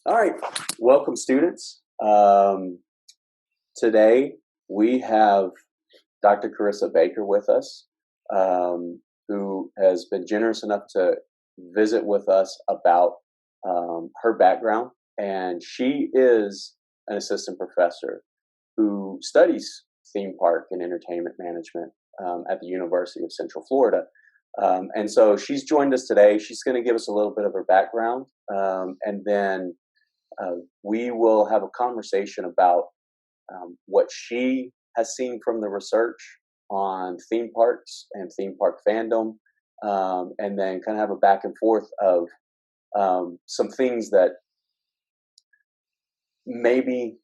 All right, welcome students. Today we have Dr. Carissa Baker with us, who has been generous enough to visit with us about her background. And she is an assistant professor who studies theme park and entertainment management at the University of Central Florida. And so she's joined us today. She's going to give us a little bit of her background, and then we will have a conversation about what she has seen from the research on theme parks and theme park fandom, and then kind of have a back and forth of some things that maybe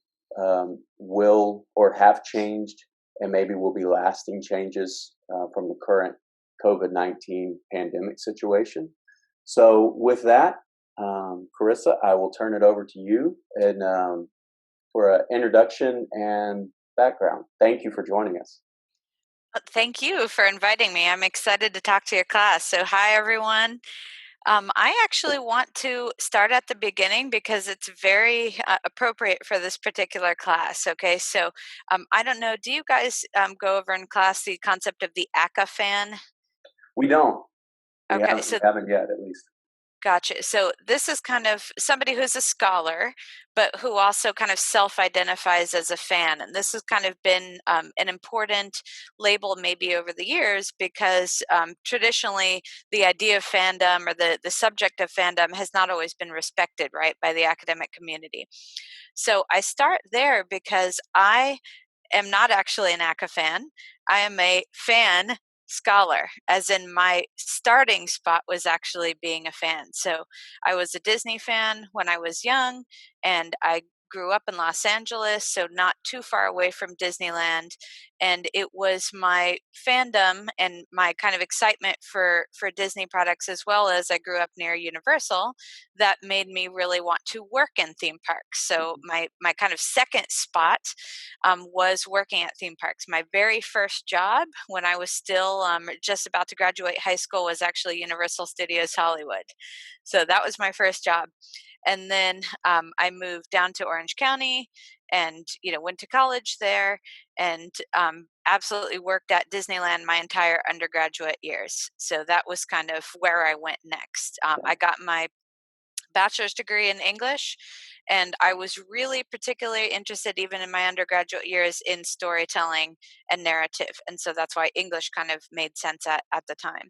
will or have changed and maybe will be lasting changes from the current COVID-19 pandemic situation. So with that, Carissa, I will turn it over to you and for an introduction and background. Thank you for joining us. Thank you for inviting me. I'm excited to talk to your class. So, hi, everyone. I actually want to start at the beginning because it's very appropriate for this particular class. Okay, so I don't know, do you guys go over in class the concept of the ACA fan? We don't. We Okay, haven't. We so haven't yet, at least. gotcha. So this is kind of somebody who's a scholar, but who also kind of self-identifies as a fan. And this has kind of been an important label maybe over the years because traditionally the idea of fandom or the subject of fandom has not always been respected, right, by the academic community. So I start there because I am not actually an ACA fan. I am a fan scholar, as in my starting spot was actually being a fan. So I was a Disney fan when I was young, and I grew up in Los Angeles, so not too far away from Disneyland. And it was my fandom and my kind of excitement for Disney products, as well as I grew up near Universal, that made me really want to work in theme parks. So my kind of second spot was working at theme parks. My very first job when I was still just about to graduate high school was actually Universal Studios Hollywood. So that was my first job. And then I moved down to Orange County and went to college there and absolutely worked at Disneyland my entire undergraduate years. So that was kind of where I went next. I got my bachelor's degree in English, and I was really particularly interested, even in my undergraduate years, in storytelling and narrative. And so that's why English kind of made sense at the time.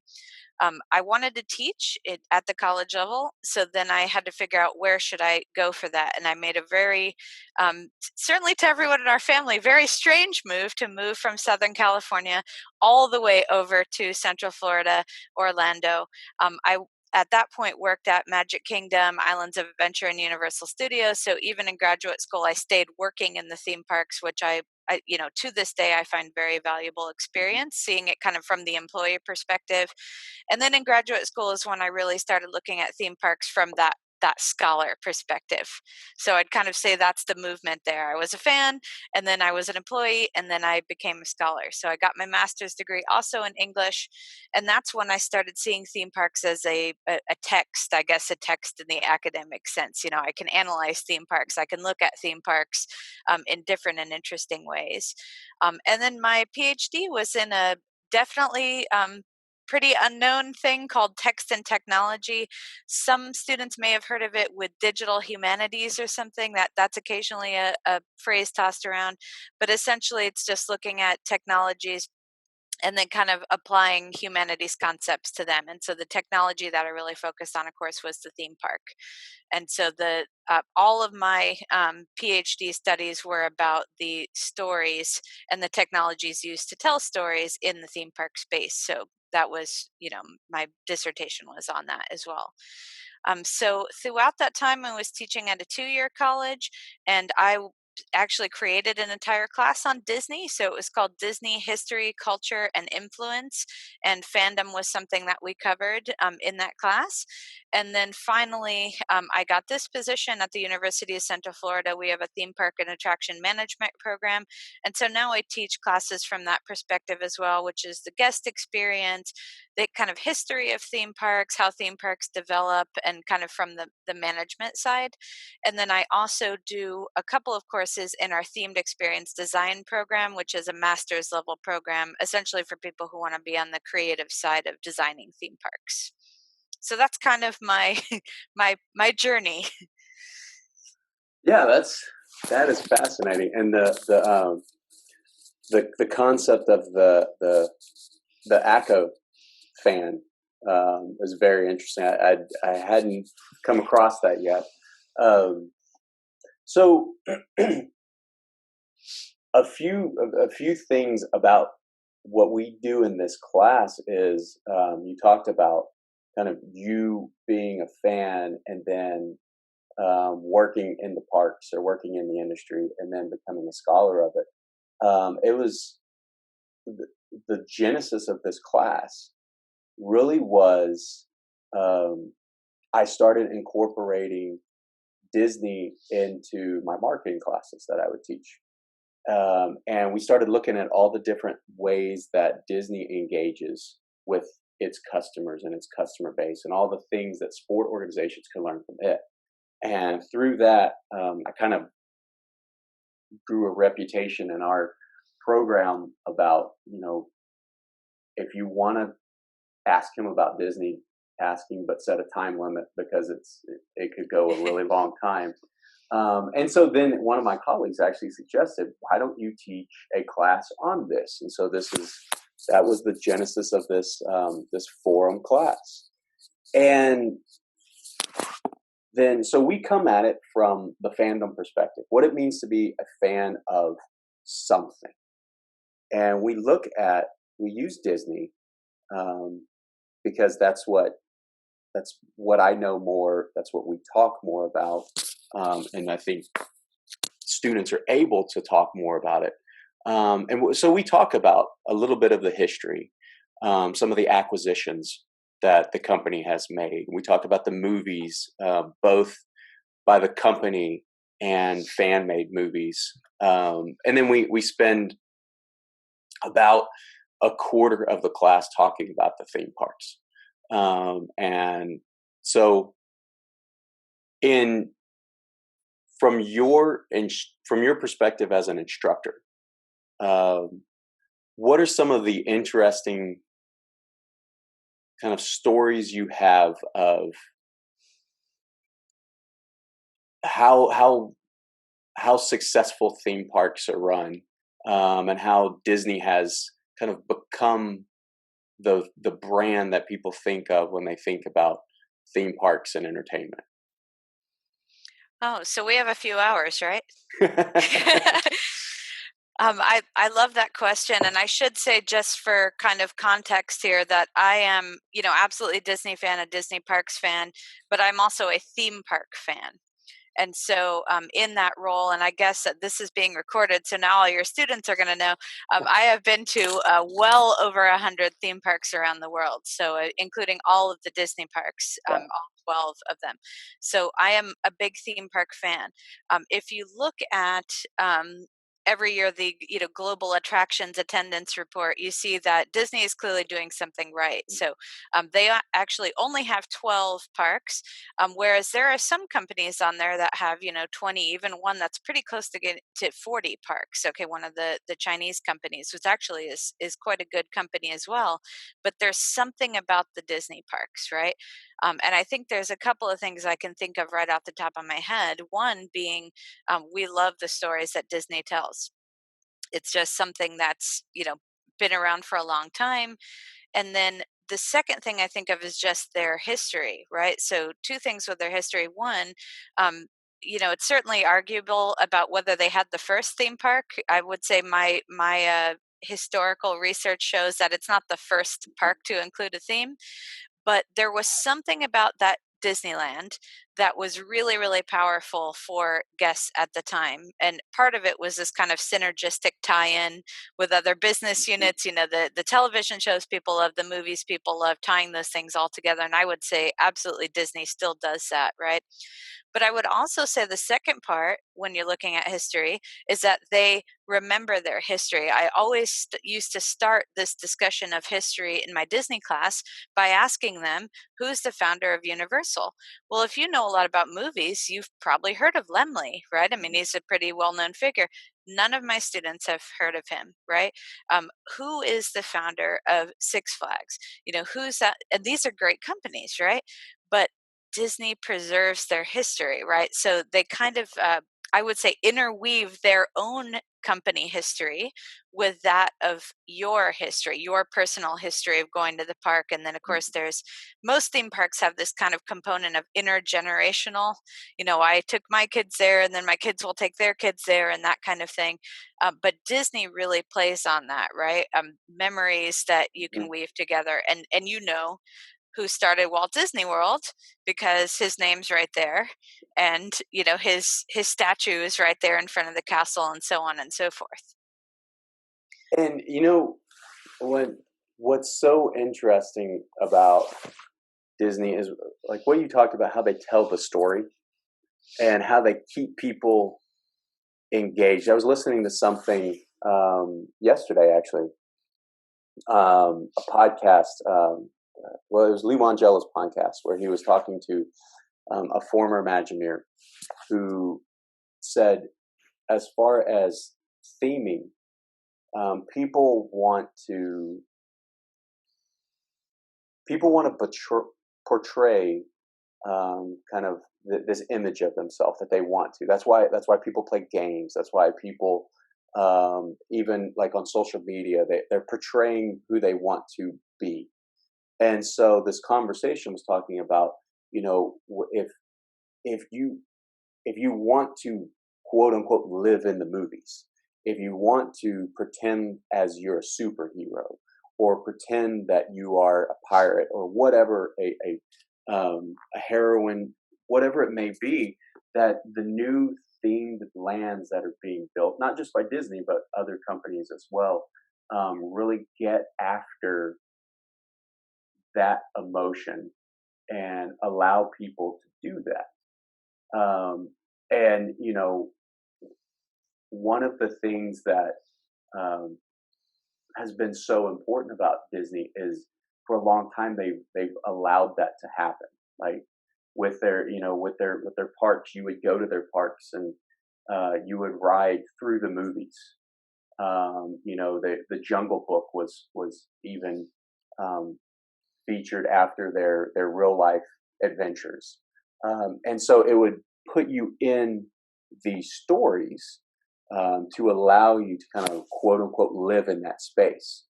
I wanted to teach it at the college level, so then I had to figure out where should I go for that. And I made a very, certainly to everyone in our family, very strange move from Southern California all the way over to Central Florida, Orlando. I at that point worked at Magic Kingdom, Islands of Adventure, and Universal Studios. So even in graduate school, I stayed working in the theme parks, which to this day, I find very valuable experience, seeing it kind of from the employee perspective. And then in graduate school is when I really started looking at theme parks from that scholar perspective. So I'd kind of say that's the movement there. I was a fan, and then I was an employee, and then I became a scholar. So I got my master's degree also in English, and that's when I started seeing theme parks as a text, I guess, a text in the academic sense. I can analyze theme parks, I can look at theme parks in different and interesting ways. And then my PhD was in a definitely pretty unknown thing called text and technology. Some students may have heard of it with digital humanities or something. That's occasionally a phrase tossed around, but essentially it's just looking at technologies and then kind of applying humanities concepts to them. And so the technology that I really focused on, of course, was the theme park. And so the all of my PhD studies were about the stories and the technologies used to tell stories in the theme park space. So that was, my dissertation was on that as well. So throughout that time, I was teaching at a 2-year college, and I actually created an entire class on Disney. So it was called Disney History, Culture, and Influence. And fandom was something that we covered in that class. And then finally, I got this position at the University of Central Florida. We have a theme park and attraction management program. And so now I teach classes from that perspective as well, which is the guest experience, the kind of history of theme parks, how theme parks develop, and kind of from the management side. And then I also do a couple of courses in our themed experience design program, which is a master's level program, essentially for people who want to be on the creative side of designing theme parks. So that's kind of my my journey. Yeah, that is fascinating, and the concept of the ACO fan is very interesting. I hadn't come across that yet. So a few things about what we do in this class is you talked about kind of you being a fan and then working in the parks or working in the industry and then becoming a scholar of it. It was the genesis of this class really was I started incorporating Disney into my marketing classes that I would teach. And we started looking at all the different ways that Disney engages with its customers and its customer base and all the things that sport organizations can learn from it. And through that, I kind of grew a reputation in our program about, if you want to ask him about Disney, ask him, but set a time limit because it could go a really long time. And so then one of my colleagues actually suggested, why don't you teach a class on this? And so that was the genesis of this forum class. And then, so we come at it from the fandom perspective, what it means to be a fan of something. And we use Disney because that's what I know more. That's what we talk more about. And I think students are able to talk more about it. And so we talk about a little bit of the history, some of the acquisitions that the company has made. We talk about the movies, both by the company and fan-made movies. And then we spend about a quarter of the class talking about the theme parks. And so from your perspective as an instructor, what are some of the interesting kind of stories you have of how successful theme parks are run, and how Disney has kind of become the brand that people think of when they think about theme parks and entertainment? Oh, so we have a few hours, right? I love that question, and I should say, just for kind of context here, that I am, absolutely Disney fan, a Disney Parks fan, but I'm also a theme park fan. And so in that role, and I guess that this is being recorded, so now all your students are going to know, I have been to well over 100 theme parks around the world, so including all of the Disney parks, Wow. all 12 of them. So I am a big theme park fan. If you look at every year the global attractions attendance report, you see that Disney is clearly doing something right. So they actually only have 12 parks, whereas there are some companies on there that have 20, even one that's pretty close to get to 40 parks. Okay, one of the Chinese companies, which actually is quite a good company as well. But there's something about the Disney parks, right? And I think there's a couple of things I can think of right off the top of my head. One being, we love the stories that Disney tells. It's just something that's been around for a long time. And then the second thing I think of is just their history, right? So two things with their history. One, it's certainly arguable about whether they had the first theme park. I would say my historical research shows that it's not the first park to include a theme, but there was something about that Disneyland that was really, really powerful for guests at the time. And part of it was this kind of synergistic tie-in with other business Mhm. units. The television shows people love, the movies people love, tying those things all together. And I would say absolutely Disney still does that, right? But I would also say the second part, when you're looking at history, is that they remember their history. I always used to start this discussion of history in my Disney class by asking them, who's the founder of Universal? Well, if you know a lot about movies, you've probably heard of Lemley, right? I mean, he's a pretty well known figure. None of my students have heard of him, right? Who is the founder of Six Flags? Who's that? And these are great companies, right? But Disney preserves their history, right? So they kind of, I would say, interweave their own company history with that of your history, your personal history of going to the park. And then, of course, there's most theme parks have this kind of component of intergenerational. I took my kids there, and then my kids will take their kids there, and that kind of thing. But Disney really plays on that, right? Memories that you can Mhm. weave together, and who started Walt Disney World because his name's right there, and his statue is right there in front of the castle, and so on and so forth. And what what's so interesting about Disney is like what you talked about, how they tell the story and how they keep people engaged. I was listening to something yesterday, actually, a podcast. Well, it was Lee Wangella's podcast where he was talking to a former Imagineer who said, as far as theming, people want to portray kind of this image of themselves that they want to. That's why people play games. That's why people even like on social media they're portraying who they want to be. And so this conversation was talking about if you if you want to quote unquote live in the movies, if you want to pretend as you're a superhero or pretend that you are a pirate or whatever, a heroine, whatever it may be, that the new themed lands that are being built, not just by Disney but other companies as well, really get after that emotion and allow people to do that. And one of the things that um, has been so important about Disney is for a long time they've allowed that to happen. Like with their with their parks, you would go to their parks and you would ride through the movies. The Jungle Book was even um, featured after their real life adventures, and so it would put you in these stories to allow you to kind of quote unquote live in that space.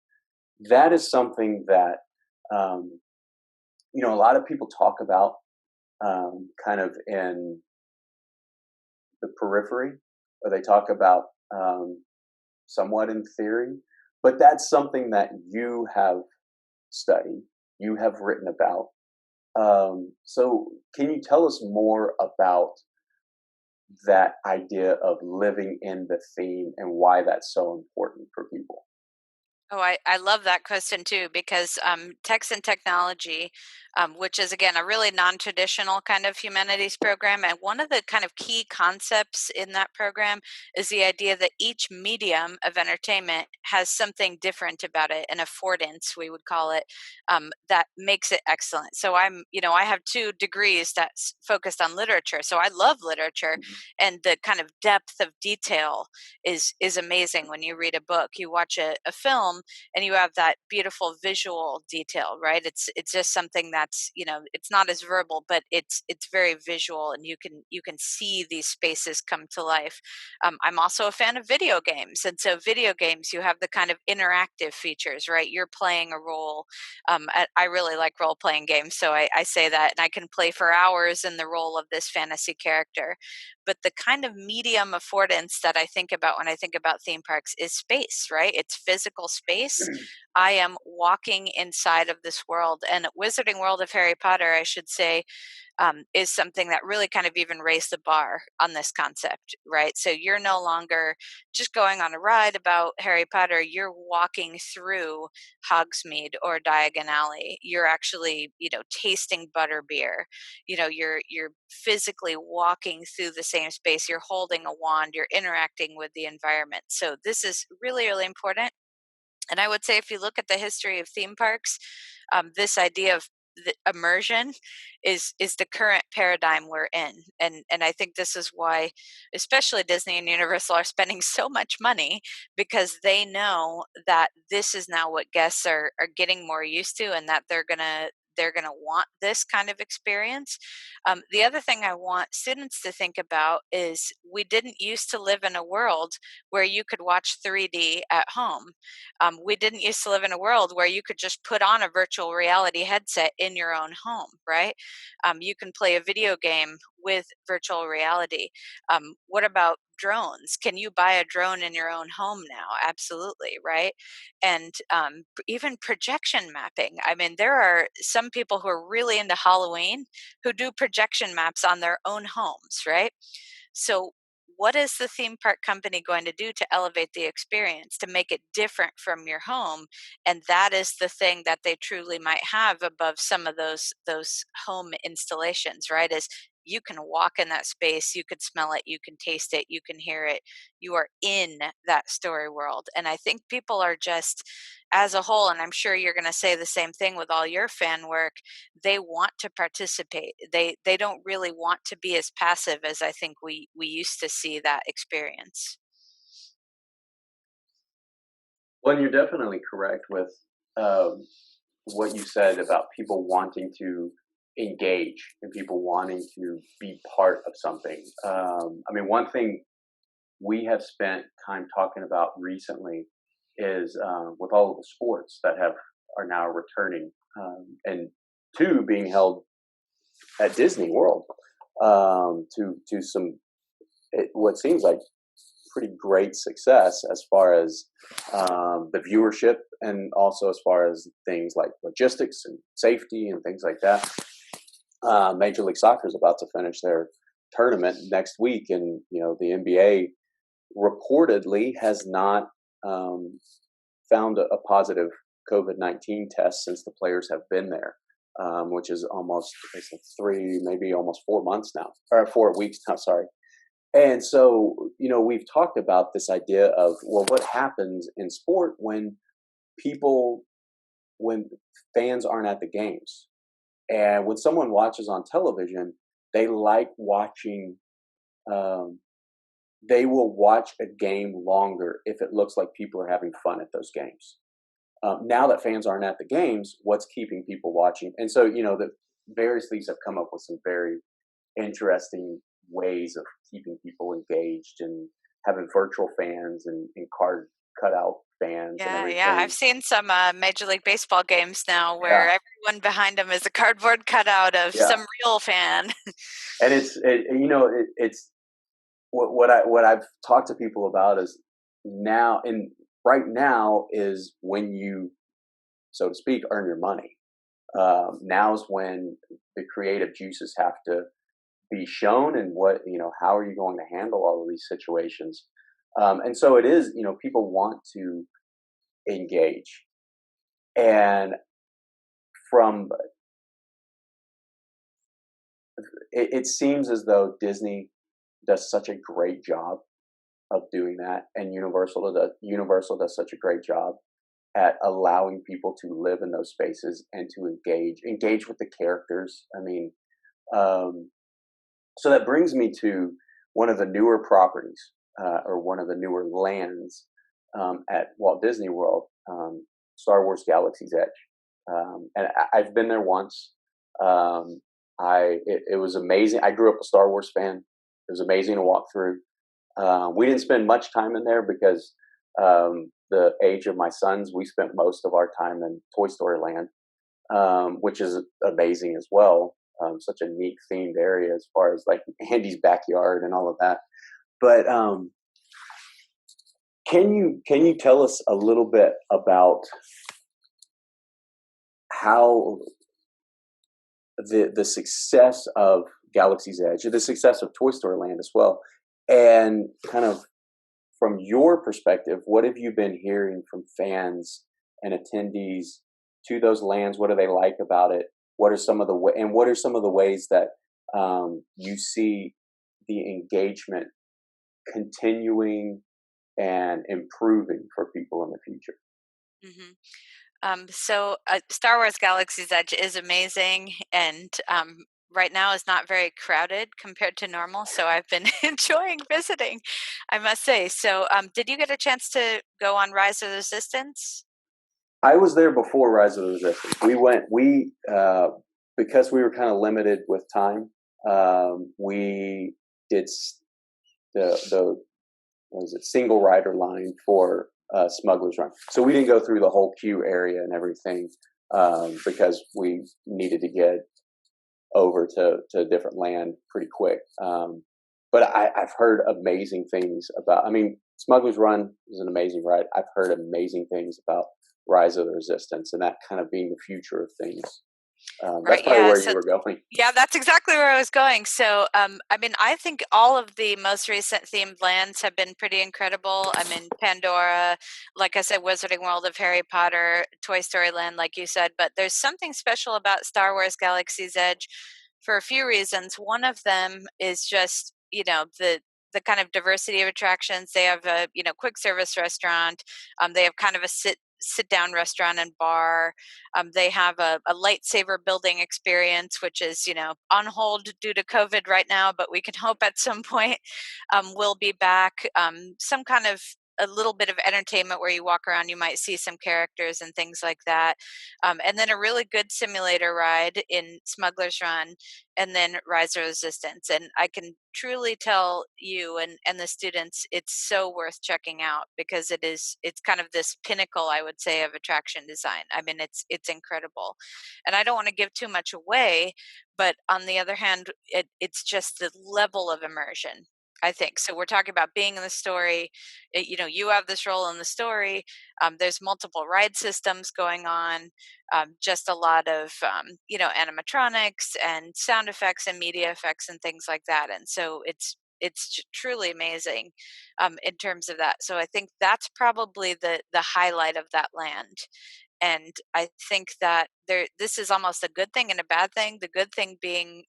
That is something that um, a lot of people talk about kind of in the periphery, or they talk about somewhat in theory, but that's something that you have studied, you have written about. So, can you tell us more about that idea of living in the theme and why that's so important for people? Oh, I love that question too, because text and technology, which is again a really non-traditional kind of humanities program, and one of the kind of key concepts in that program is the idea that each medium of entertainment has something different about it, an affordance we would call it, that makes it excellent. So I have two degrees that's focused on literature, so I love literature, Mhm. and the kind of depth of detail is amazing when you read a book. You watch a film and you have that beautiful visual detail, right? It's just something that's, it's not as verbal, but it's very visual, and you can see these spaces come to life. I'm also a fan of video games, and so video games, you have the kind of interactive features, right? You're playing a role. I really like role playing games, so I say that, and I can play for hours in the role of this fantasy character. But the kind of medium affordance that I think about when I think about theme parks is space, right? It's physical space, I am walking inside of this world. And Wizarding World of Harry Potter, I should say, is something that really kind of even raised the bar on this concept, right? So you're no longer just going on a ride about Harry Potter, you're walking through Hogsmeade or Diagon Alley. You're actually, tasting butterbeer. You're physically walking through the same space. You're holding a wand, you're interacting with the environment. So this is really, really important. And I would say if you look at the history of theme parks, this idea of the immersion is the current paradigm we're in, and I think this is why, especially Disney and Universal, are spending so much money, because they know that this is now what guests are getting more used to, and that they're gonna want this kind of experience. The other thing I want students to think about is we didn't used to live in a world where you could watch 3D at home. We didn't used to live in a world where you could just put on a virtual reality headset in your own home, right? You can play a video game with virtual reality. What about drones? Can you buy a drone in your own home now? Absolutely, right? And even projection mapping. I mean, there are some people who are really into Halloween who do projection maps on their own homes, right? So, what is the theme park company going to do to elevate the experience, to make it different from your home? And that is the thing that they truly might have above some of those home installations, right? Is you can walk in that space, you could smell it, you can taste it, you can hear it. You are in that story world. And I think people are just, as a whole, and I'm sure you're going to say the same thing with all your fan work, they want to participate. They don't really want to be as passive as I think we used to see that experience. Well, you're definitely correct with um, what you said about people wanting to engage and people wanting to be part of something. I mean, one thing we have spent time talking about recently is with all of the sports that have are now returning, and two being held at Disney World, to some what seems like pretty great success as far as the viewership, and also as far as things like logistics and safety and things like that. Major League Soccer is about to finish their tournament next week, and the NBA reportedly has not um, found a positive COVID-19 test since the players have been there, which is almost it's like 3, maybe almost 4 months now, or 4 weeks now. Sorry. And so, we've talked about this idea of, well, what happens in sport people, when fans aren't at the games, and when someone watches on television, they like watching. Um, they will watch a game longer if it looks like people are having fun at those games. Now that fans aren't at the games, what's keeping people watching? And so, the various leagues have come up with some very interesting ways of keeping people engaged, and having virtual fans and card cutout fans and Yeah, yeah. everything. I've seen some Major League Baseball games now where Yeah, everyone behind them is a cardboard cutout of yeah. some real fan. And it's what I've talked to people about is now, and right now is when you, so to speak, earn your money. Now's when the creative juices have to be shown, and how are you going to handle all of these situations. And so it is, people want to engage, and from it seems as though Disney does such a great job of doing that, and Universal does such a great job at allowing people to live in those spaces and to engage with the characters. I mean, um, so that brings me to one of the newer properties, or one of the newer lands, at Walt Disney World, Star Wars Galaxy's Edge. And I've been there once. It was amazing. I grew up a Star Wars fan. It was amazing to walk through. We didn't spend much time in there because the age of my sons, we spent most of our time in Toy Story Land, which is amazing as well. Such a neat themed area as far as like Andy's backyard and all of that. But Can you tell us a little bit about how the success of Galaxy's Edge, the success of Toy Story Land as well, and kind of from your perspective, what have you been hearing from fans and attendees to those lands? What do they like about it? What are some of the what are some of the ways that you see the engagement continuing and improving for people in the future? Hmm. Star Wars Galaxy's Edge is amazing, and right now is not very crowded compared to normal. So I've been enjoying visiting, I must say. So, did you get a chance to go on Rise of the Resistance? I was there before Rise of the Resistance. Because we were kind of limited with time. We did the what was it, single rider line for Smuggler's Run. So we didn't go through the whole queue area and everything because we needed to get over to a different land pretty quick. But I've heard amazing things about. I mean, Smuggler's Run is an amazing ride. I've heard amazing things about Rise of the Resistance and that kind of being the future of things. That's Right. probably Yeah. where So you were going. yeah, that's exactly where I was going. So, I mean, I think all of the most recent themed lands have been pretty incredible. I mean, Pandora, like I said, Wizarding World of Harry Potter, Toy Story Land, like you said. But there's something special about Star Wars Galaxy's Edge for a few reasons. One of them is just, the kind of diversity of attractions. They have a, quick service restaurant. They have kind of a sit down restaurant and bar. They have a lightsaber building experience, which is, on hold due to COVID right now, but we can hope at some point we'll be back. Some kind of a little bit of entertainment where you walk around, you might see some characters and things like that. And then a really good simulator ride in Smuggler's Run, and then Rise of Resistance. And I can truly tell you and the students it's so worth checking out because it's kind of this pinnacle, I would say, of attraction design. I mean, it's incredible. And I don't want to give too much away, but on the other hand, it's just the level of immersion, I think. So we're talking about being in the story. You have this role in the story. There's multiple ride systems going on, just a lot of animatronics and sound effects and media effects and things like that. And so it's truly amazing in terms of that. So I think that's probably the highlight of that land. And I think that this is almost a good thing and a bad thing. The good thing being,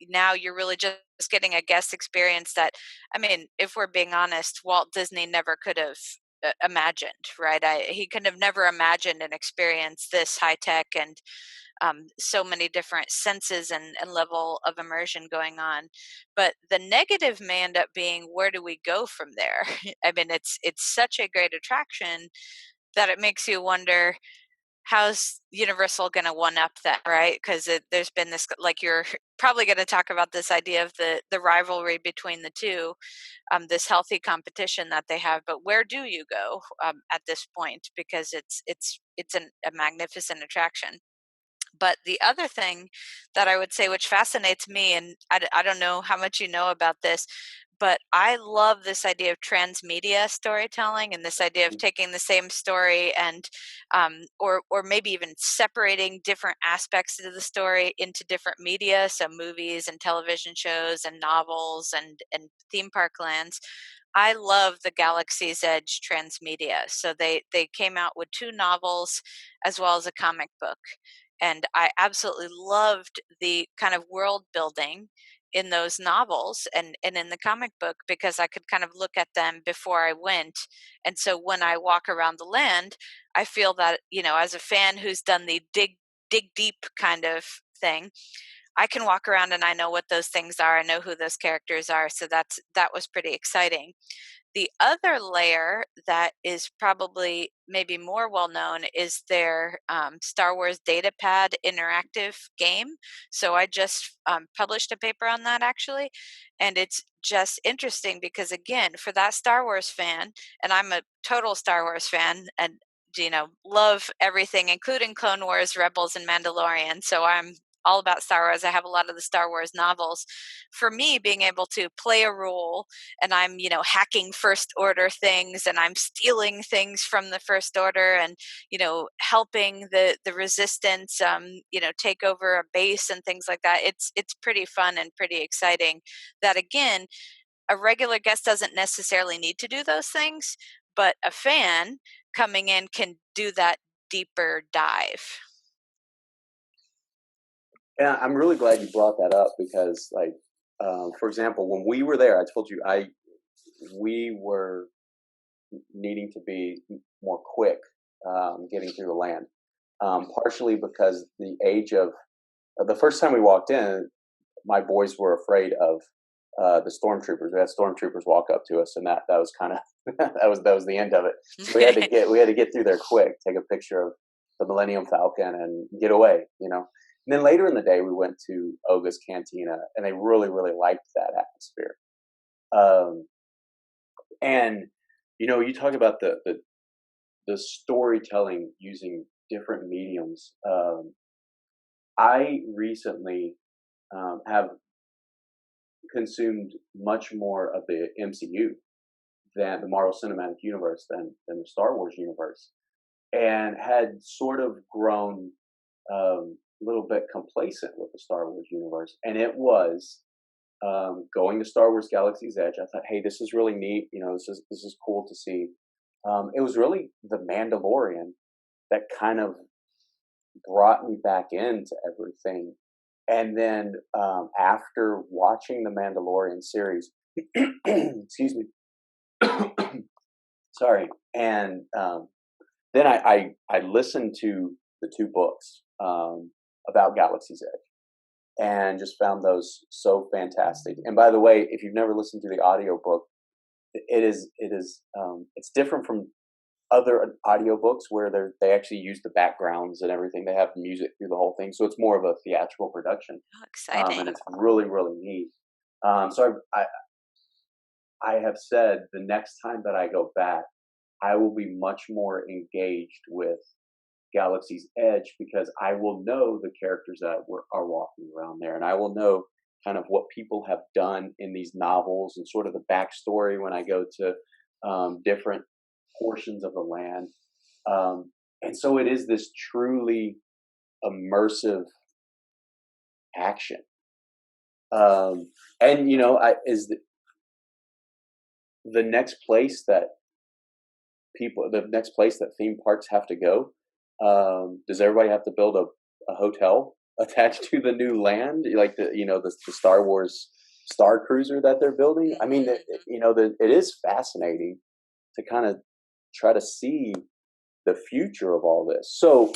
now you're really just getting a guest experience that, I mean, if we're being honest, Walt Disney never could have imagined, right? He could have never imagined an experience this high tech and so many different senses and level of immersion going on. But the negative may end up being, where do we go from there? I mean, it's such a great attraction that it makes you wonder, how's Universal going to one up that, right? Because there's been this, like, you're probably going to talk about this idea of the rivalry between the two, this healthy competition that they have. But where do you go at this point? Because it's a magnificent attraction. But the other thing that I would say, which fascinates me, and I don't know how much you know about this, but I love this idea of transmedia storytelling and this idea of taking the same story and, or maybe even separating different aspects of the story into different media, so movies and television shows and novels and theme park lands. I love the Galaxy's Edge transmedia. So they came out with two novels as well as a comic book, and I absolutely loved the kind of world building in those novels and in the comic book, because I could kind of look at them before I went. And so when I walk around the land, I feel that, as a fan who's done the dig deep kind of thing, I can walk around and I know what those things are. I know who those characters are. So that was pretty exciting. The other layer that is probably maybe more well known is their Star Wars Datapad interactive game. So I just published a paper on that, actually. And it's just interesting because, again, for that Star Wars fan, and I'm a total Star Wars fan and, love everything, including Clone Wars, Rebels, and Mandalorian. So I'm all about Star Wars. I have a lot of the Star Wars novels. For me, being able to play a role, and I'm, hacking First Order things, and I'm stealing things from the First Order, and helping the Resistance, take over a base and things like that. It's pretty fun and pretty exciting. That again, a regular guest doesn't necessarily need to do those things, but a fan coming in can do that deeper dive. Yeah, I'm really glad you brought that up because, like, for example, when we were there, I told you we were needing to be more quick getting through the land, partially because the first time we walked in, my boys were afraid of the stormtroopers. We had stormtroopers walk up to us, and that was kind of that was the end of it. So we had to get through there quick, take a picture of the Millennium Falcon, and get away. And then later in the day, we went to Oga's Cantina, and they really, really liked that atmosphere. Um, and you talk about the storytelling using different mediums. I recently have consumed much more of the MCU than the Marvel Cinematic Universe than the Star Wars universe, and had sort of grown a little bit complacent with the Star Wars universe. And it was going to Star Wars Galaxy's Edge. I thought, hey, this is really neat. This is cool to see. It was really the Mandalorian that kind of brought me back into everything. And then after watching the Mandalorian series, excuse me, sorry, and then I listened to the two books about Galaxy's Edge, and just found those so fantastic. And by the way, if you've never listened to the audiobook, it's different from other audiobooks where they actually use the backgrounds and everything. They have music through the whole thing, so it's more of a theatrical production, Oh, and exciting. it's really, really neat. So I have said the next time that I go back, I will be much more engaged with Galaxy's Edge because I will know the characters that are walking around there, and I will know kind of what people have done in these novels and sort of the backstory when I go to different portions of the land. And so it is this truly immersive action. And is the next place that the next place that theme parks have to go. Does everybody have to build a hotel attached to the new land, like the Star Wars Star Cruiser that they're building? I mean, it is fascinating to kind of try to see the future of all this. So,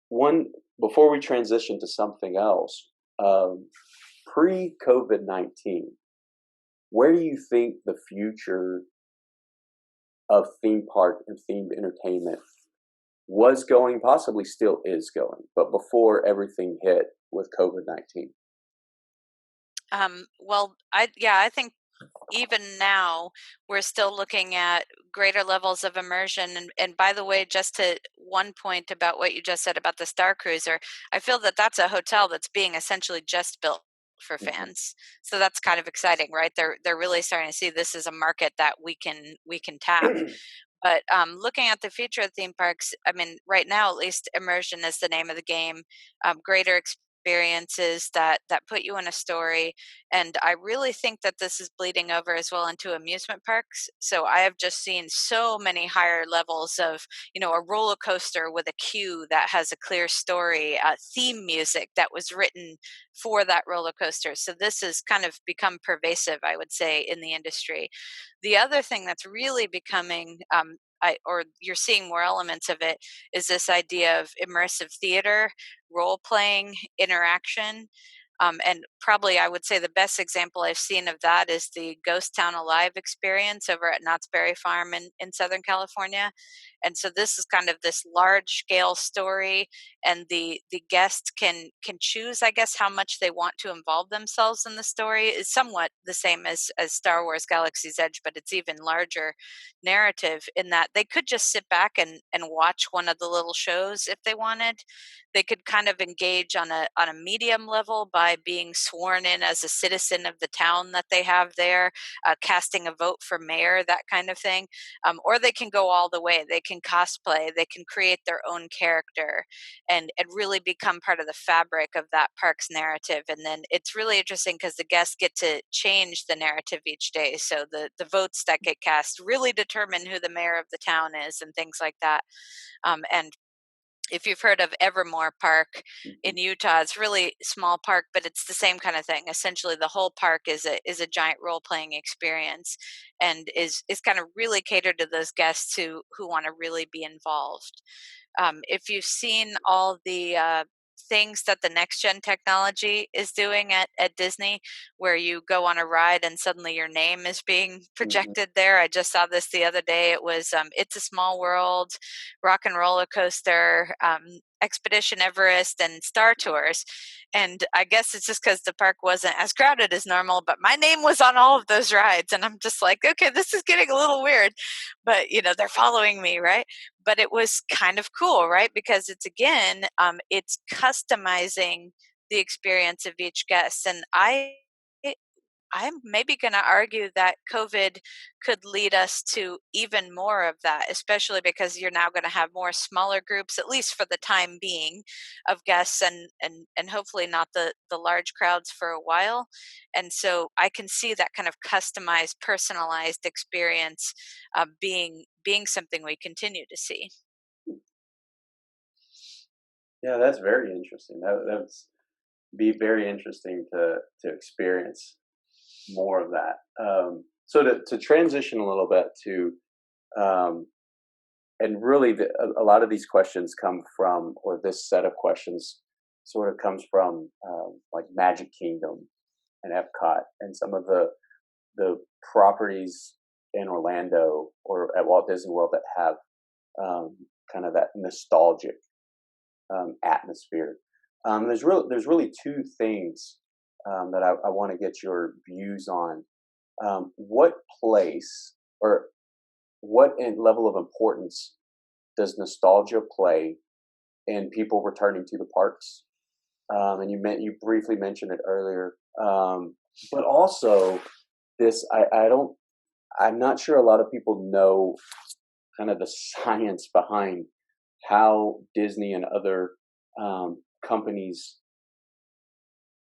one before we transition to something else, pre COVID-19, where do you think the future of theme park and themed entertainment was going, possibly still is going, but before everything hit with COVID-19? Well, I think even now we're still looking at greater levels of immersion. And by the way, just to one point about what you just said about the Star Cruiser, I feel that that's a hotel that's being essentially just built for Hmm. fans. So that's kind of exciting, right? They're really starting to see this as a market that we can tap. But looking at the future of theme parks, I mean, right now, at least, immersion is the name of the game. Greater experiences that put you in a story, and I really think that this is bleeding over as well into amusement parks. So I have just seen so many higher levels of, a roller coaster with a queue that has a clear story, theme music that was written for that roller coaster. So this has kind of become pervasive, I would say, in the industry. The other thing that's really becoming, or you're seeing more elements of it, is this idea of immersive theater, role playing, interaction. And probably I would say the best example I've seen of that is the Ghost Town Alive experience over at Knott's Berry Farm in Southern California. And so this is kind of this large scale story, and the guest can choose, I guess, how much they want to involve themselves in the story. Is somewhat the same as Star Wars Galaxy's Edge, but it's even larger narrative in that they could just sit back and watch one of the little shows if they wanted. They could kind of engage on a medium level by being sworn in as a citizen of the town that they have there, casting a vote for mayor, that kind of thing. Or they can go all the way. They can cosplay. They can create their own character, and really become part of the fabric of that park's narrative. And then it's really interesting because the guests get to change the narrative each day. So the votes that get cast really determine who the mayor of the town is and things like that. And if you've heard of Evermore Park Mhm. in Utah, it's really small park, but it's the same kind of thing. Essentially, the whole park is a giant role playing experience, and is kind of really catered to those guests who want to really be involved. If you've seen all the things that the next gen technology is doing at Disney, where you go on a ride and suddenly your name is being Mhm. projected there. I just saw this the other day. It was It's a Small World, Rock and Roller Coaster, Expedition Everest, and Star Tours. And I guess it's just because the park wasn't as crowded as normal, but my name was on all of those rides. And I'm just like, okay, this is getting a little weird, but they're following me, right? But it was kind of cool, right? Because it's again, it's customizing the experience of each guest. And I'm maybe going to argue that COVID could lead us to even more of that, especially because you're now going to have more smaller groups, at least for the time being, of guests, and hopefully not the large crowds for a while. And so I can see that kind of customized, personalized experience being something we continue to see. Yeah, that's very interesting. That's be very interesting to experience more of that. So to transition a little bit to, um, and really a lot of these questions come from, or this set of questions sort of comes from, like Magic Kingdom and Epcot and some of the properties in Orlando or at Walt Disney World that have, kind of that nostalgic, atmosphere. There's really two things, that I want to get your views on. What place or what level of importance does nostalgia play in people returning to the parks? And you briefly mentioned it earlier, but also this I don't I'm not sure a lot of people know kind of the science behind how Disney and other, companies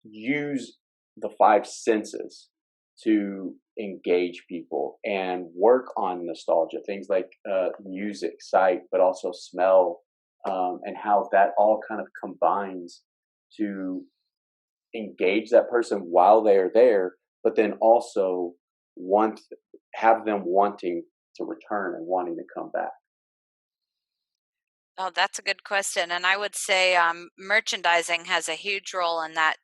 use the five senses to engage people and work on nostalgia, things like, music, sight, but also smell, and how that all kind of combines to engage that person while they're there, but then also want have them wanting to return and wanting to come back. Oh, that's a good question, and I would say merchandising has a huge role in that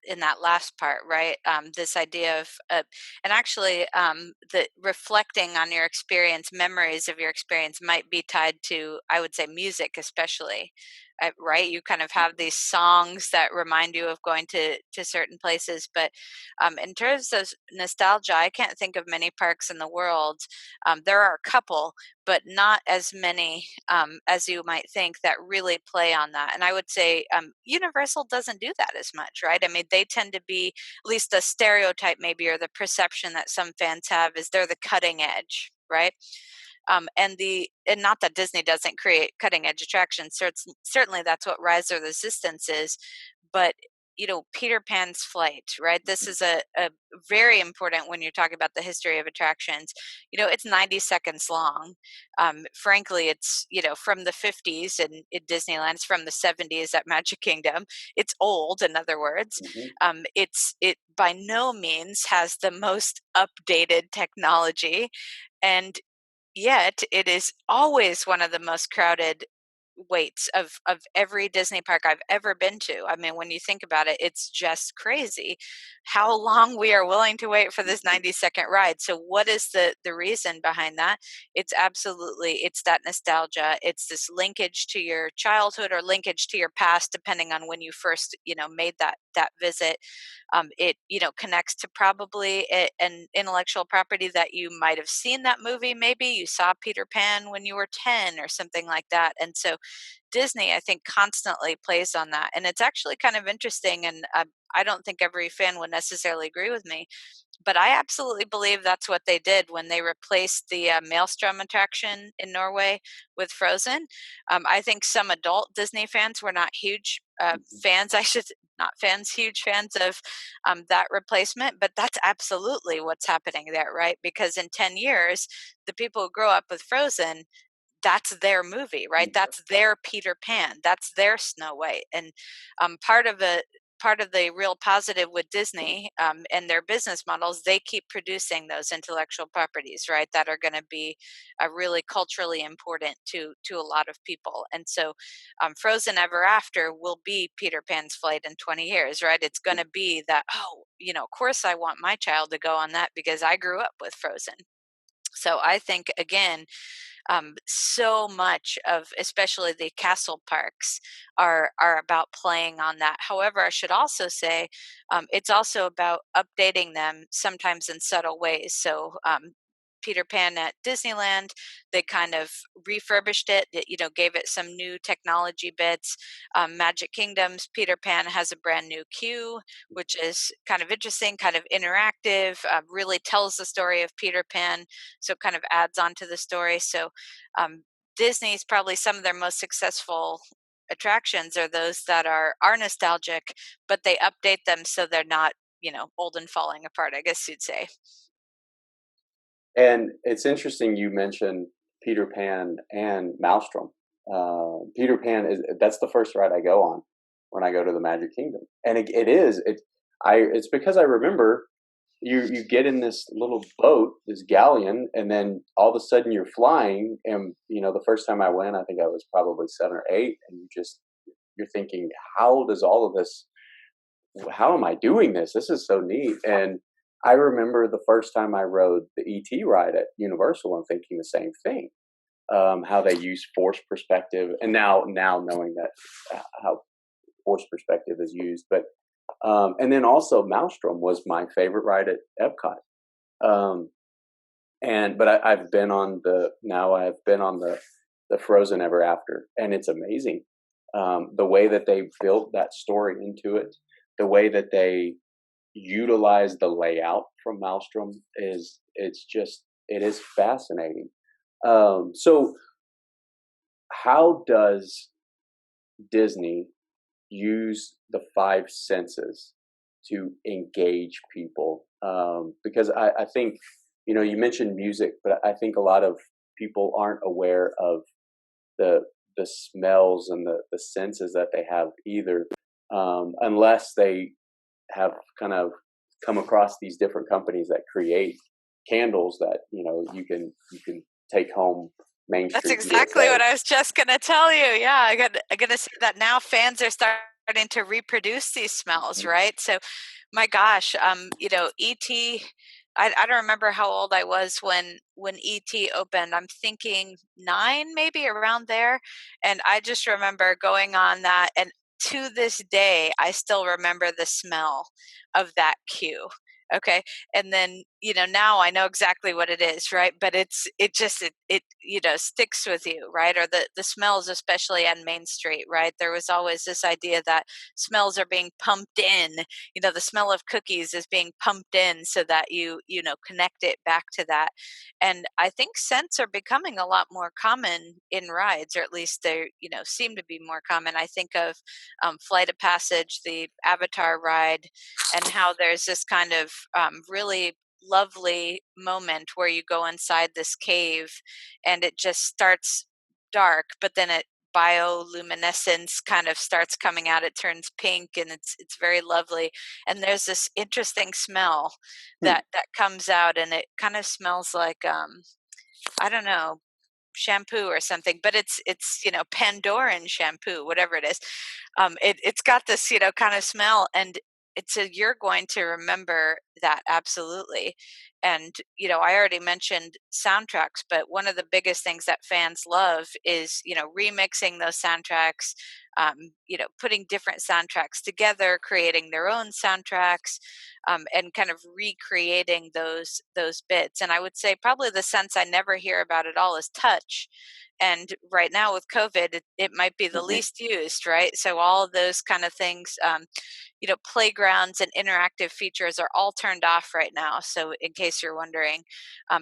last part, right? This idea of and actually the reflecting on your experience, memories of your experience might be tied to, I would say, music, especially. Right, you kind of have these songs that remind you of going to certain places, but in terms of nostalgia, I can't think of many parks in the world. There are a couple, but not as many as you might think that really play on that. And I would say Universal doesn't do that as much, right? I mean, they tend to be, at least the stereotype maybe, or the perception that some fans have is they're the cutting edge, right? And not that Disney doesn't create cutting edge attractions. Certainly, that's what Rise of the Resistance is. But Peter Pan's Flight, right? This is a very important when you're talking about the history of attractions. It's 90 seconds long. Frankly, it's from the 50s in Disneyland. It's from the 70s at Magic Kingdom. It's old, in other words. Mhm. It by no means has the most updated technology, and yet it is always one of the most crowded waits of every Disney park I've ever been to. I mean, when you think about it, it's just crazy how long we are willing to wait for this 90-second ride. So what is the reason behind that? It's absolutely, it's that nostalgia. It's this linkage to your childhood or linkage to your past, depending on when you first, made that visit. It, connects to probably an intellectual property that you might have seen that movie. Maybe you saw Peter Pan when you were 10 or something like that. And so Disney, I think, constantly plays on that. And it's actually kind of interesting. And I don't think every fan would necessarily agree with me, but I absolutely believe that's what they did when they replaced the Maelstrom attraction in Norway with Frozen. I think some adult Disney fans were not huge fans. I should not fans, huge fans of that replacement, but that's absolutely what's happening there, right? Because in 10 years, the people who grow up with Frozen, that's their movie, right? That's their Peter Pan. That's their Snow White. And part of the real positive with Disney and their business models, they keep producing those intellectual properties, right? That are going to be really culturally important to a lot of people. And so, Frozen Ever After will be Peter Pan's flight in 20 years, right? It's going to be that. Oh, of course, I want my child to go on that because I grew up with Frozen. So I think, again, so much of especially the castle parks are about playing on that. However, I should also say it's also about updating them sometimes in subtle ways. So Peter Pan at Disneyland, they kind of refurbished it, gave it some new technology bits. Magic Kingdom's Peter Pan has a brand new queue, which is kind of interesting, kind of interactive, really tells the story of Peter Pan, so kind of adds on to the story. So Disney's probably some of their most successful attractions are those that are nostalgic, but they update them so they're not, old and falling apart, I guess you'd say. And it's interesting you mentioned Peter Pan and Maelstrom. Peter Pan is that's the first ride I go on when I go to the Magic Kingdom, and it is it. It's because I remember you get in this little boat, this galleon, and then all of a sudden you're flying. And the first time I went, I think I was probably 7 or 8, and you're thinking, how does all of this? How am I doing this? This is so neat. And I remember the first time I rode the ET ride at Universal and thinking the same thing. How they use force perspective, and now knowing that how force perspective is used, but and then also Maelstrom was my favorite ride at Epcot. Um, and but I've been on the Frozen Ever After, and it's amazing the way that they built that story into it, the way that they utilize the layout from Maelstrom it is fascinating. So how does Disney use the five senses to engage people? Because I think, you mentioned music, but I think a lot of people aren't aware of the the smells and the senses that they have either, unless they have kind of come across these different companies that create candles that you can take home Main That's Street exactly USA. what I was just gonna tell you. Yeah, I gotta say that now fans are starting to reproduce these smells, right? So, my gosh, ET. I don't remember how old I was when ET opened. I'm thinking 9, maybe around there, and I just remember going on that, and to this day, I still remember the smell of that queue. Okay, and then now I know exactly what it is, right? But it sticks with you, right? Or the smells, especially on Main Street, right? There was always this idea that smells are being pumped in. The smell of cookies is being pumped in so that you connect it back to that. And I think scents are becoming a lot more common in rides, or at least they seem to be more common. I think of Flight of Passage, the Avatar ride, and how there's this kind of really lovely moment where you go inside this cave and it just starts dark, but then it bioluminescence kind of starts coming out. It turns pink and it's very lovely, and there's this interesting smell Hmm. that comes out, and it kind of smells like I don't know, shampoo or something, but it's Pandoran shampoo, whatever it is. It's got this kind of smell, and you're going to remember that absolutely. And I already mentioned soundtracks, but one of the biggest things that fans love is remixing those soundtracks, putting different soundtracks together, creating their own soundtracks, and kind of recreating those bits. And I would say probably the sense I never hear about at all is touch. And right now with COVID, it might be the Mhm. least used, right? So all of those kind of things, playgrounds and interactive features are all turned off right now. So in case you're wondering,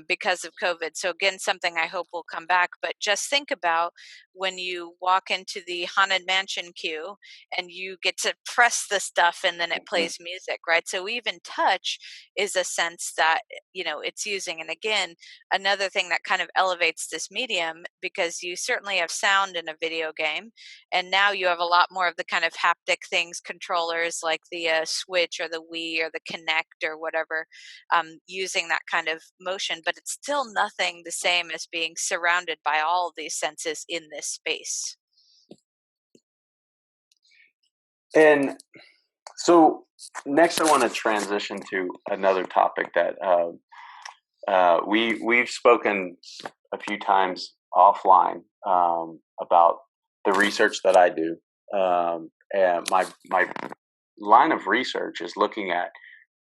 because of COVID. So again, something I hope will come back. But just think about when you walk into the Haunted Mansion queue and you get to press the stuff and then it Mhm. plays music, right? So even touch is a sense that, it's using. And again, another thing that kind of elevates this medium, because you certainly have sound in a video game, and now you have a lot more of the kind of haptic things, controllers like the Switch or the Wii or the Kinect or whatever, using that kind of motion, but it's still nothing the same as being surrounded by all of these senses in this space. And so next, I want to transition to another topic that we've spoken a few times offline about the research that I do, and my line of research is looking at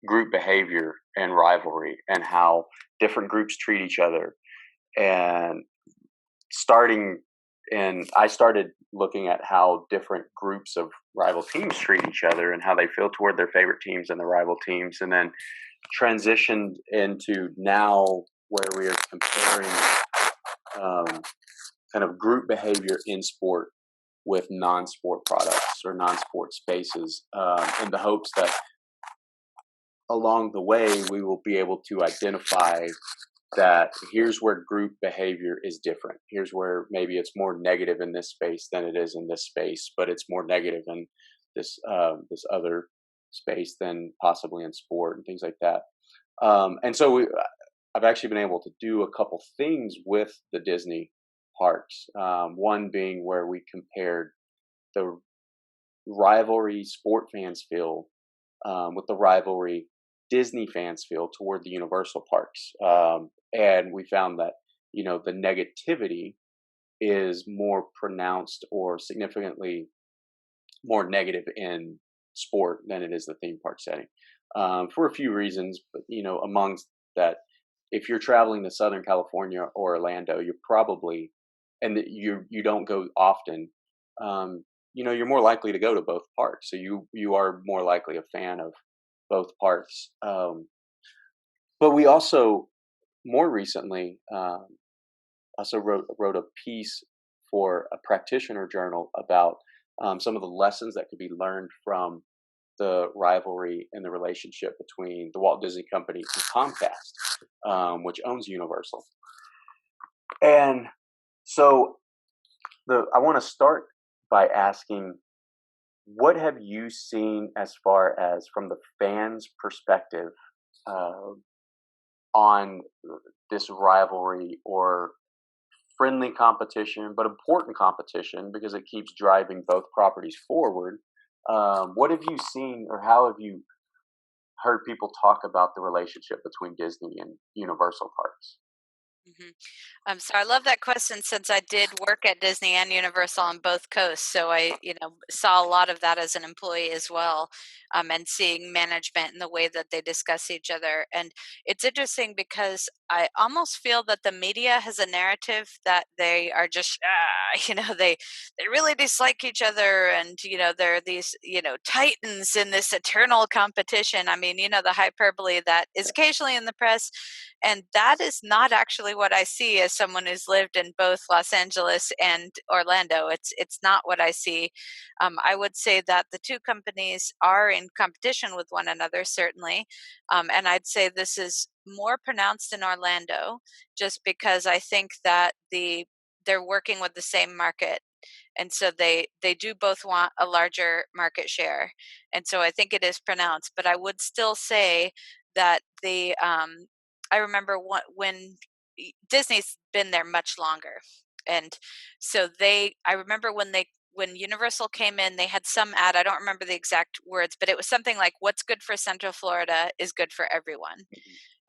group behavior and rivalry and how different groups treat each other. And starting and I started looking at how different groups of rival teams treat each other and how they feel toward their favorite teams and the rival teams, and then transitioned into now where we are comparing um, kind of group behavior in sport with non-sport products or non-sport spaces, in the hopes that along the way we will be able to identify that here's where group behavior is different. Here's where maybe it's more negative in this space than it is in this space, but it's more negative in this other space than possibly in sport and things like that. And so I've actually been able to do a couple things with the Disney parks. One being where we compared the rivalry sport fans feel with the rivalry Disney fans feel toward the Universal parks. And we found that, the negativity is more pronounced or significantly more negative in sport than it is the theme park setting, for a few reasons. But, amongst that, if you're traveling to Southern California or Orlando, you're probably, and you don't go often, you're more likely to go to both parks. So you are more likely a fan of both parks. But we also more recently also wrote a piece for a practitioner journal about some of the lessons that could be learned from the rivalry and the relationship between the Walt Disney Company and Comcast, which owns Universal. And so I want to start by asking, what have you seen as far as from the fans' perspective uh, on this rivalry or friendly competition, but important competition because it keeps driving both properties forward? What have you seen, or how have you heard people talk about the relationship between Disney and Universal parks? Mhm. So I love that question, since I did work at Disney and Universal on both coasts. So I, saw a lot of that as an employee as well, and seeing management and the way that they discuss each other. And it's interesting because I almost feel that the media has a narrative that they are just, they really dislike each other, and they're these, titans in this eternal competition. I mean, the hyperbole that is occasionally in the press, and that is not actually what I see as someone who's lived in both Los Angeles and Orlando. It's not what I see. I would say that the two companies are in competition with one another, certainly, and I'd say this is more pronounced in Orlando, just because I think that they're working with the same market, and so they do both want a larger market share, and so I think it is pronounced. But I would still say that I remember when Disney's been there much longer. And so I remember when Universal came in, they had some ad, I don't remember the exact words, but it was something like, what's good for Central Florida is good for everyone.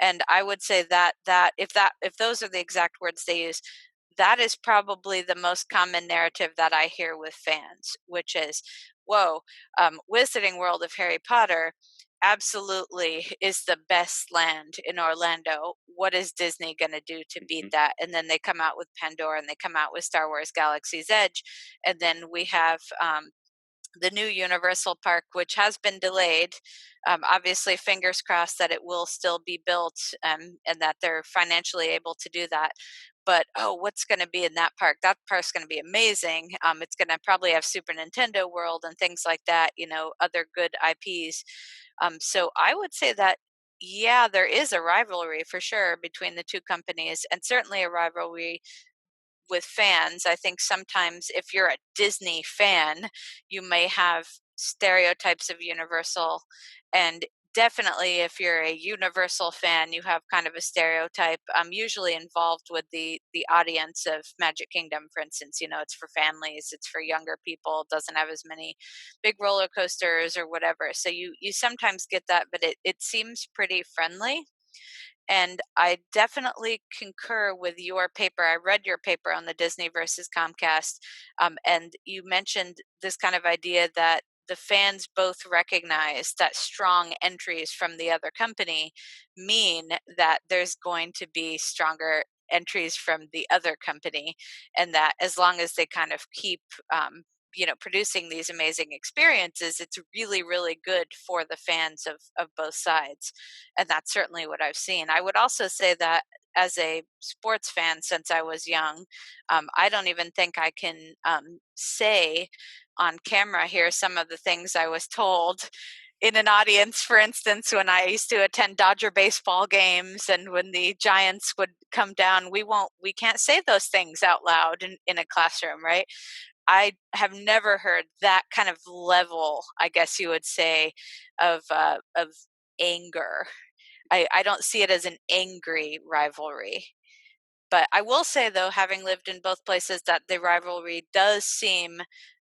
And I would say if those are the exact words they use, that is probably the most common narrative that I hear with fans, which is, whoa, Wizarding World of Harry Potter absolutely is the best land in Orlando. What is Disney going to do to beat that? And then they come out with Pandora, and they come out with Star Wars Galaxy's Edge. And then we have the new Universal Park, which has been delayed. Obviously, fingers crossed that it will still be built, and that they're financially able to do that. But what's going to be in that park? That park's going to be amazing. It's going to probably have Super Nintendo World and things like that, other good IPs. So I would say that, yeah, there is a rivalry for sure between the two companies, and certainly a rivalry with fans. I think sometimes if you're a Disney fan, you may have stereotypes of Universal, and definitely if you're a Universal fan, you have kind of a stereotype. Usually involved with the audience of Magic Kingdom, for instance. It's for families, it's for younger people, it doesn't have as many big roller coasters or whatever. So you sometimes get that, but it seems pretty friendly. And I definitely concur with your paper. I read your paper on the Disney versus Comcast, and you mentioned this kind of idea that the fans both recognize that strong entries from the other company mean that there's going to be stronger entries from the other company, and that as long as they kind of keep producing these amazing experiences, it's really, really good for the fans of both sides. And that's certainly what I've seen. I would also say that as a sports fan since I was young, I don't even think I can say on camera here some of the things I was told in an audience. For instance, when I used to attend Dodger baseball games, and when the Giants would come down, we can't say those things out loud in a classroom, right? I have never heard that kind of level, I guess you would say, of anger. I don't see it as an angry rivalry. But I will say, though, having lived in both places, that the rivalry does seem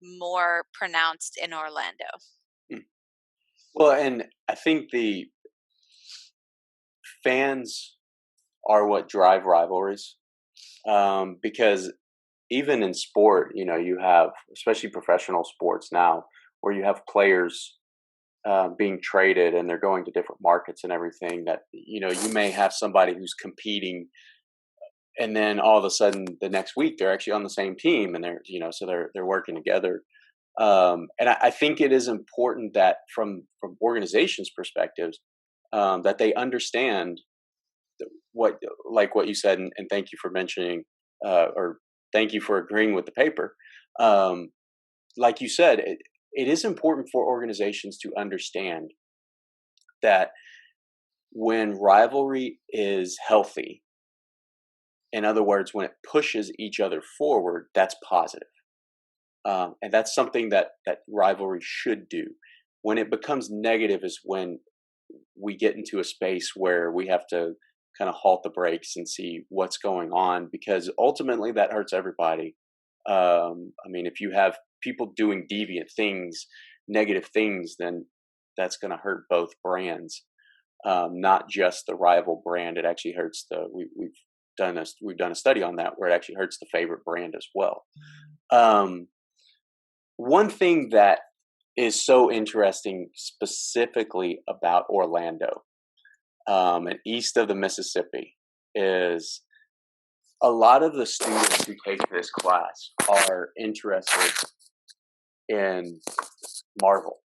more pronounced in Orlando. Well, and I think the fans are what drive rivalries, because even in sport, you have, especially professional sports now, where you have players being traded and they're going to different markets and everything. That you may have somebody who's competing, and then all of a sudden the next week they're actually on the same team, and so they're working together. And I think it is important that from organizations' perspectives, that they understand what, like what you said, and thank you for mentioning, or thank you for agreeing with the paper. Um, like you said, it is important for organizations to understand that when rivalry is healthy, in other words, when it pushes each other forward, that's positive. And that's something that rivalry should do. When it becomes negative is when we get into a space where we have to kind of halt the brakes and see what's going on, because ultimately that hurts everybody. I mean, if you have people doing deviant things, negative things, then that's going to hurt both brands, not just the rival brand. It actually hurts we've done a study on that, where it actually hurts the favorite brand as well. One thing that is so interesting specifically about Orlando, and east of the Mississippi, is a lot of the students who take this class are interested in Marvel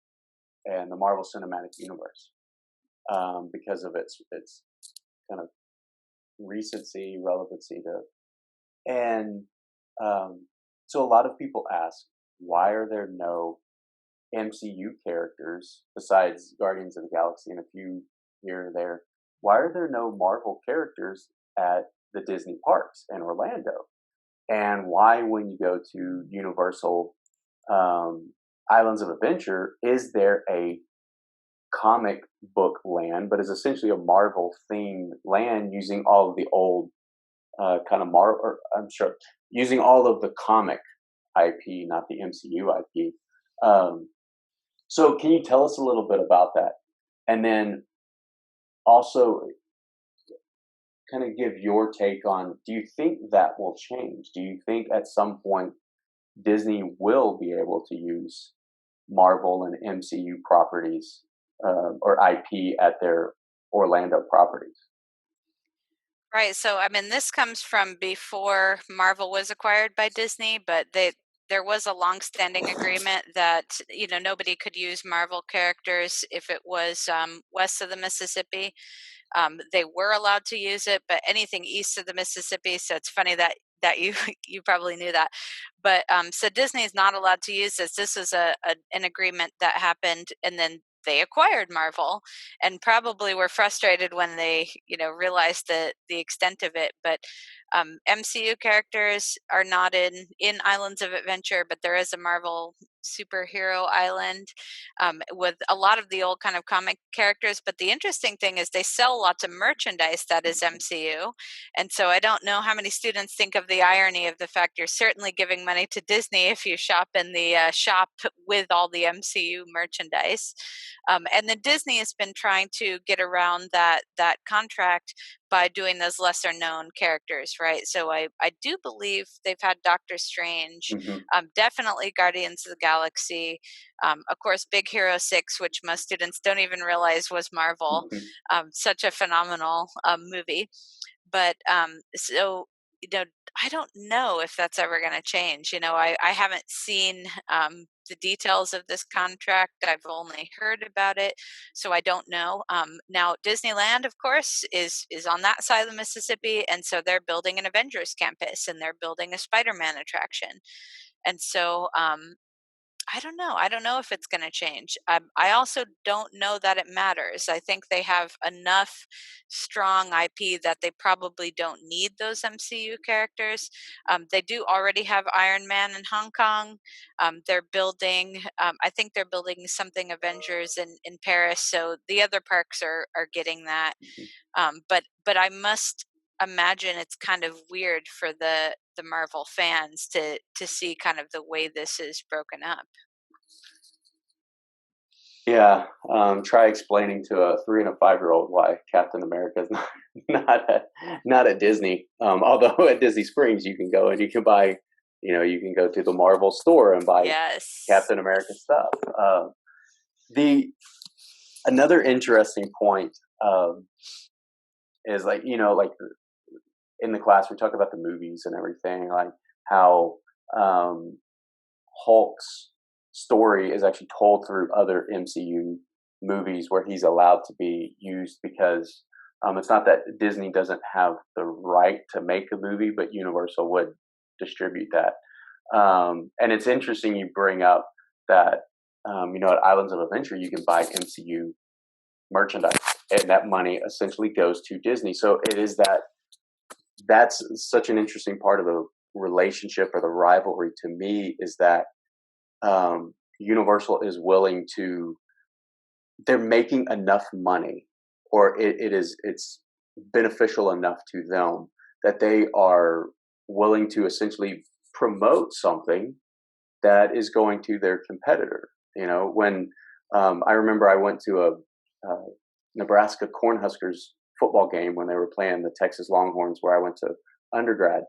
and the Marvel Cinematic Universe, because of its kind of recency, relevancy and so a lot of people ask, why are there no MCU characters besides Guardians of the Galaxy and a few here and there? Why are there no Marvel characters at the Disney parks in Orlando? And why, when you go to Universal Islands of Adventure, is there a comic book land, but is essentially a Marvel themed land using all of the old kind of or I'm sure using all of the comic IP, not the MCU IP. Um, so can you tell us a little bit about that? And then also kind of give your take on, do you think that will change? Do you think at some point Disney will be able to use Marvel and MCU properties or IP at their Orlando properties? Right. So, I mean, this comes from before Marvel was acquired by Disney, but there was a long-standing agreement that nobody could use Marvel characters if it was west of the Mississippi. They were allowed to use it, but anything east of the Mississippi. So it's funny that you you probably knew that, but so Disney is not allowed to use this. This is an agreement that happened, and then they acquired Marvel, and probably were frustrated when they realized the extent of it. But MCU characters are not in Islands of Adventure, but there is a Marvel superhero island with a lot of the old kind of comic characters. But the interesting thing is they sell lots of merchandise that is MCU. And so I don't know how many students think of the irony of the fact you're certainly giving money to Disney if you shop in the shop with all the MCU merchandise. And then Disney has been trying to get around that contract by doing those lesser known characters, right? So I do believe they've had Doctor Strange, Hmm. definitely Guardians of the Galaxy, of course, Big Hero 6, which most students don't even realize was Marvel. Hmm. Such a phenomenal movie. But so, I don't know if that's ever going to change. I haven't seen the details of this contract. I've only heard about it, so I don't know. Now, Disneyland, of course, is on that side of the Mississippi, and so they're building an Avengers campus and they're building a Spider-Man attraction. And so I don't know. I don't know if it's going to change. I also don't know that it matters. I think they have enough strong IP that they probably don't need those MCU characters. They do already have Iron Man in Hong Kong. They're building, I think they're building something Avengers in Paris. So the other parks are getting that. But I must imagine it's kind of weird for the Marvel fans to see kind of the way this is broken up. Yeah, try explaining to a 3 and a 5-year-old why Captain America is not not at Disney. Although at Disney Springs you can go and you can buy, you can go to the Marvel store and buy Yes. Captain America stuff. The Another interesting point is like in the class we talk about the movies and everything, like how um, Hulk's story is actually told through other MCU movies where he's allowed to be used because it's not that Disney doesn't have the right to make a movie, but Universal would distribute that. And it's interesting you bring up that at Islands of Adventure you can buy MCU merchandise, and that money essentially goes to Disney. So it is that's such an interesting part of the relationship or the rivalry to me is that Universal is willing to, they're making enough money, or it's beneficial enough to them that they are willing to essentially promote something that is going to their competitor. When I remember I went to a Nebraska Cornhuskers football game when they were playing the Texas Longhorns, where I went to undergrad,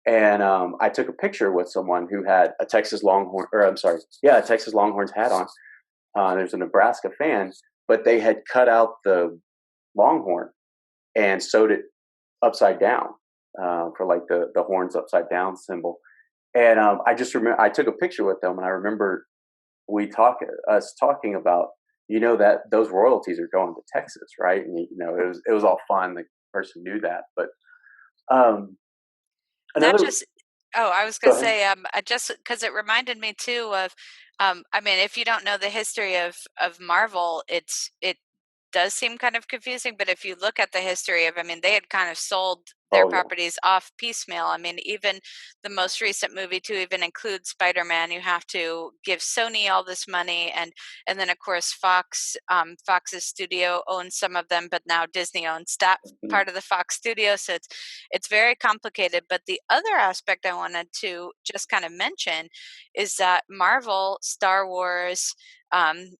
and I took a picture with someone who had a Texas Longhorn, or I'm sorry, yeah, a Texas Longhorns hat on. There's a Nebraska fan, but they had cut out the Longhorn and sewed it upside down for like the horns upside down symbol. And I just remember I took a picture with them, and I remember us talking about that those royalties are going to Texas, right? And it was all fun. The person knew that, but um, That another. just Oh, I was Go gonna ahead. say, I just because it reminded me too of, I mean, if you don't know the history of Marvel, does seem kind of confusing, but if you look at the history of, I mean, they had kind of sold their Oh yeah. properties off piecemeal. I mean, even the most recent movie to even include Spider-Man, you have to give Sony all this money, and then of course Fox's studio owns some of them, but now Disney owns that Mhm. part of the Fox studio, so it's very complicated. But the other aspect I wanted to just kind of mention is that Marvel, Star Wars, um,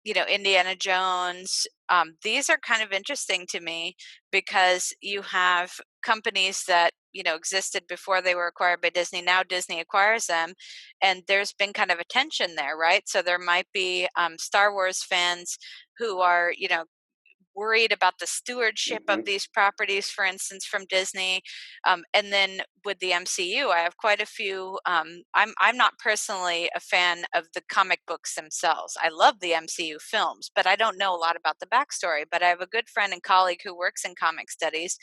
Indiana Jones. These are kind of interesting to me because you have companies that, existed before they were acquired by Disney. Now Disney acquires them, and there's been kind of a tension there, right? So there might be Star Wars fans who are, worried about the stewardship of Mhm. these properties, for instance, from Disney. And then with the MCU, I have quite a few. I'm not personally a fan of the comic books themselves. I love the MCU films, but I don't know a lot about the backstory. But I have a good friend and colleague who works in comic studies,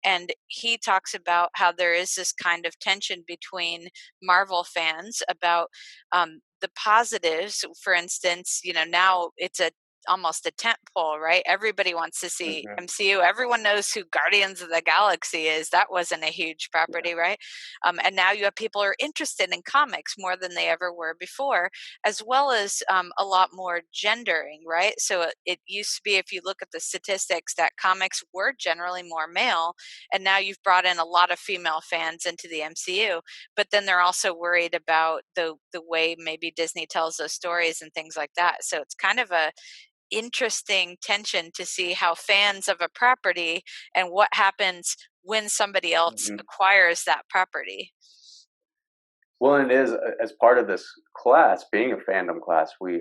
and he talks about how there is this kind of tension between Marvel fans about the positives. For instance, now it's almost a tent pole, right? Everybody wants to see Mhm. MCU. Everyone knows who Guardians of the Galaxy is. That wasn't a huge Yeah. property, right? And now you have people who are interested in comics more than they ever were before, as well as a lot more gendering, right? So it used to be, if you look at the statistics, that comics were generally more male, and now you've brought in a lot of female fans into the MCU. But then they're also worried about the way maybe Disney tells those stories and things like that. So it's kind of a interesting tension to see how fans of a property and what happens when somebody else Mhm. acquires that property. Well, it is as part of this class, being a fandom class, we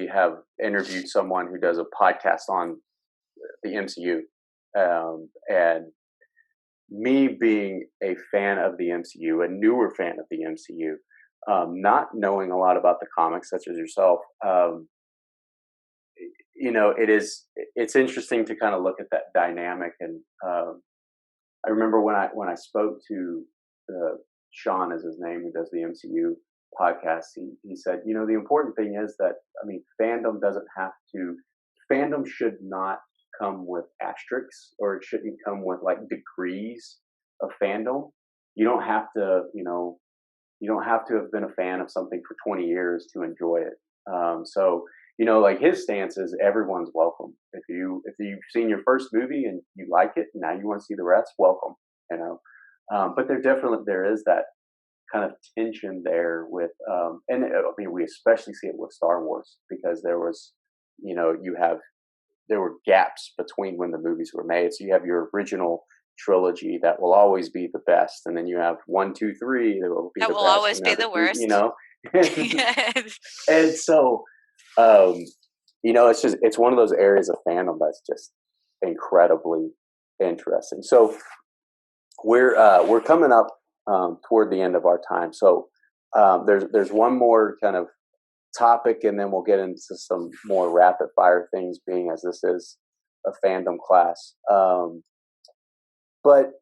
have interviewed someone who does a podcast on the MCU, and me being a fan of the MCU, a newer fan of the MCU, not knowing a lot about the comics, such as yourself, it's interesting to kind of look at that dynamic. And I remember when I spoke to Sean, is his name, who does the MCU podcast. He said, the important thing is that, I mean, fandom should not come with asterisks, or it shouldn't come with like degrees of fandom. You don't have to, you don't have to have been a fan of something for 20 years to enjoy it. So, like his stance is everyone's welcome. If you've seen your first movie and you like it, and now you want to see the rest, welcome. You know, but there is that kind of tension there with, and I mean, we especially see it with Star Wars, because there was, you have there were gaps between when the movies were made. So you have your original trilogy that will always be the best, and then you have one, two, three that will be That the will best, always and be the the three, worst. and so, um, it's one of those areas of fandom that's just incredibly interesting. So we're coming up toward the end of our time. So there's one more kind of topic, and then we'll get into some more rapid fire things, being as this is a fandom class. But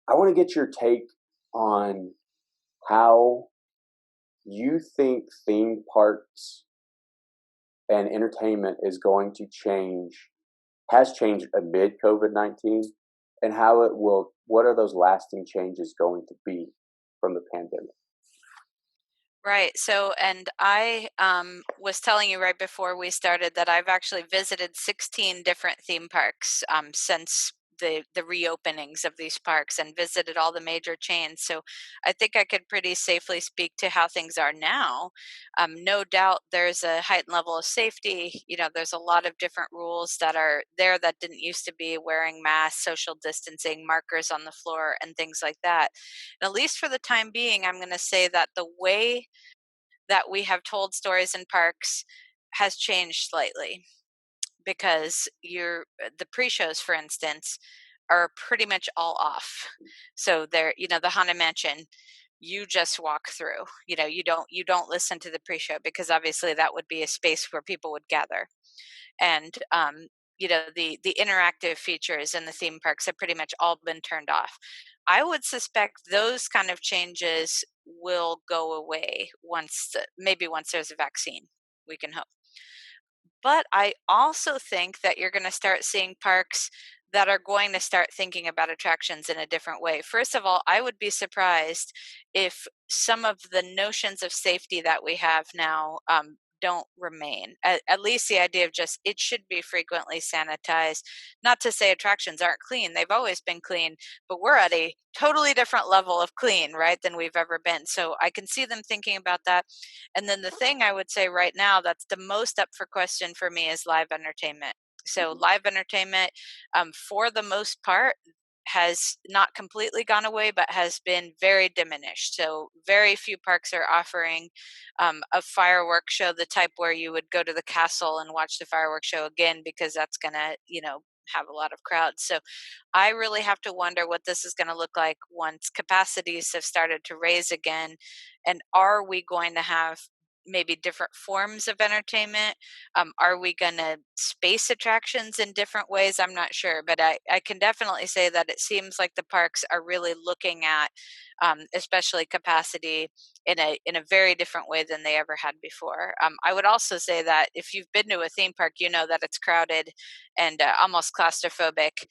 I want to get your take on how you think theme parks and entertainment is going to change, has changed amid COVID-19, and how what are those lasting changes going to be from the pandemic? Right. So, and I was telling you right before we started that I've actually visited 16 different theme parks since the reopenings of these parks, and visited all the major chains. So I think I could pretty safely speak to how things are now. No doubt there's a heightened level of safety. There's a lot of different rules that are there that didn't used to be: wearing masks, social distancing, markers on the floor, and things like that. And at least for the time being, I'm going to say that the way that we have told stories in parks has changed slightly, because the pre-shows, for instance, are pretty much all off. So they're, the Haunted Mansion, you just walk through. You don't listen to the pre-show, because obviously that would be a space where people would gather. And the interactive features in the theme parks have pretty much all been turned off. I would suspect those kind of changes will go away maybe once there's a vaccine. We can hope. But I also think that you're going to start seeing parks that are going to start thinking about attractions in a different way. First of all, I would be surprised if some of the notions of safety that we have now don't remain. At least the idea of just it should be frequently sanitized. Not to say attractions aren't clean, they've always been clean, but we're at a totally different level of clean, right, than we've ever been. So I can see them thinking about that. And then the thing I would say right now that's the most up for question for me is live entertainment. So Mhm. live entertainment, for the most part, has not completely gone away, but has been very diminished. So very few parks are offering a fireworks show, the type where you would go to the castle and watch the fireworks show again, because that's going to, have a lot of crowds. So I really have to wonder what this is going to look like once capacities have started to raise again. And are we going to have maybe different forms of entertainment? Are we going to space attractions in different ways? I'm not sure, but I can definitely say that it seems like the parks are really looking at, especially capacity, in a very different way than they ever had before. I would also say that if you've been to a theme park, you know that it's crowded and almost claustrophobic.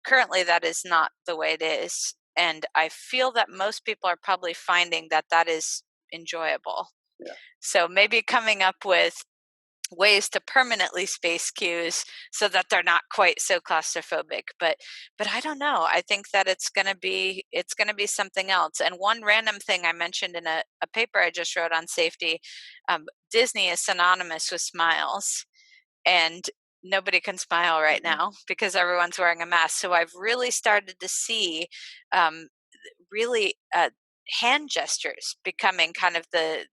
Currently, that is not the way it is, and I feel that most people are probably finding that that is enjoyable. Yeah. So maybe coming up with ways to permanently space queues so that they're not quite so claustrophobic. But I don't know. I think that it's gonna be something else. And one random thing I mentioned in a paper I just wrote on safety, Disney is synonymous with smiles, and nobody can smile right Mhm. now because everyone's wearing a mask. So I've really started to see um, really hand gestures becoming kind of the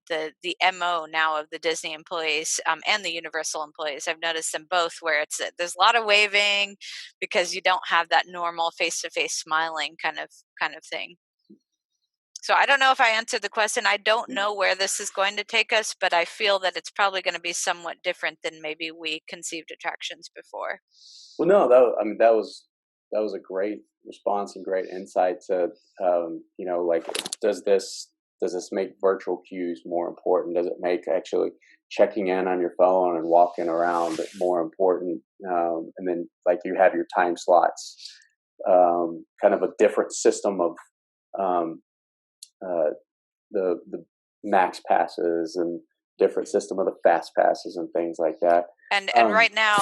mo now of the Disney employees, and the Universal employees. I've noticed them both where there's a lot of waving because you don't have that normal face to face smiling kind of thing. So I don't know if I answered the question. I don't know where this is going to take us, but I feel that it's probably going to be somewhat different than maybe we conceived attractions before. Well, no, I mean, that was a great response and great insight to, like, does this does this make virtual cues more important? Does it make actually checking in on your phone and walking around more important? And then, like, you have your time slots, kind of a different system of um, uh, the max passes and different system of the fast passes and things like that. And Um, right now,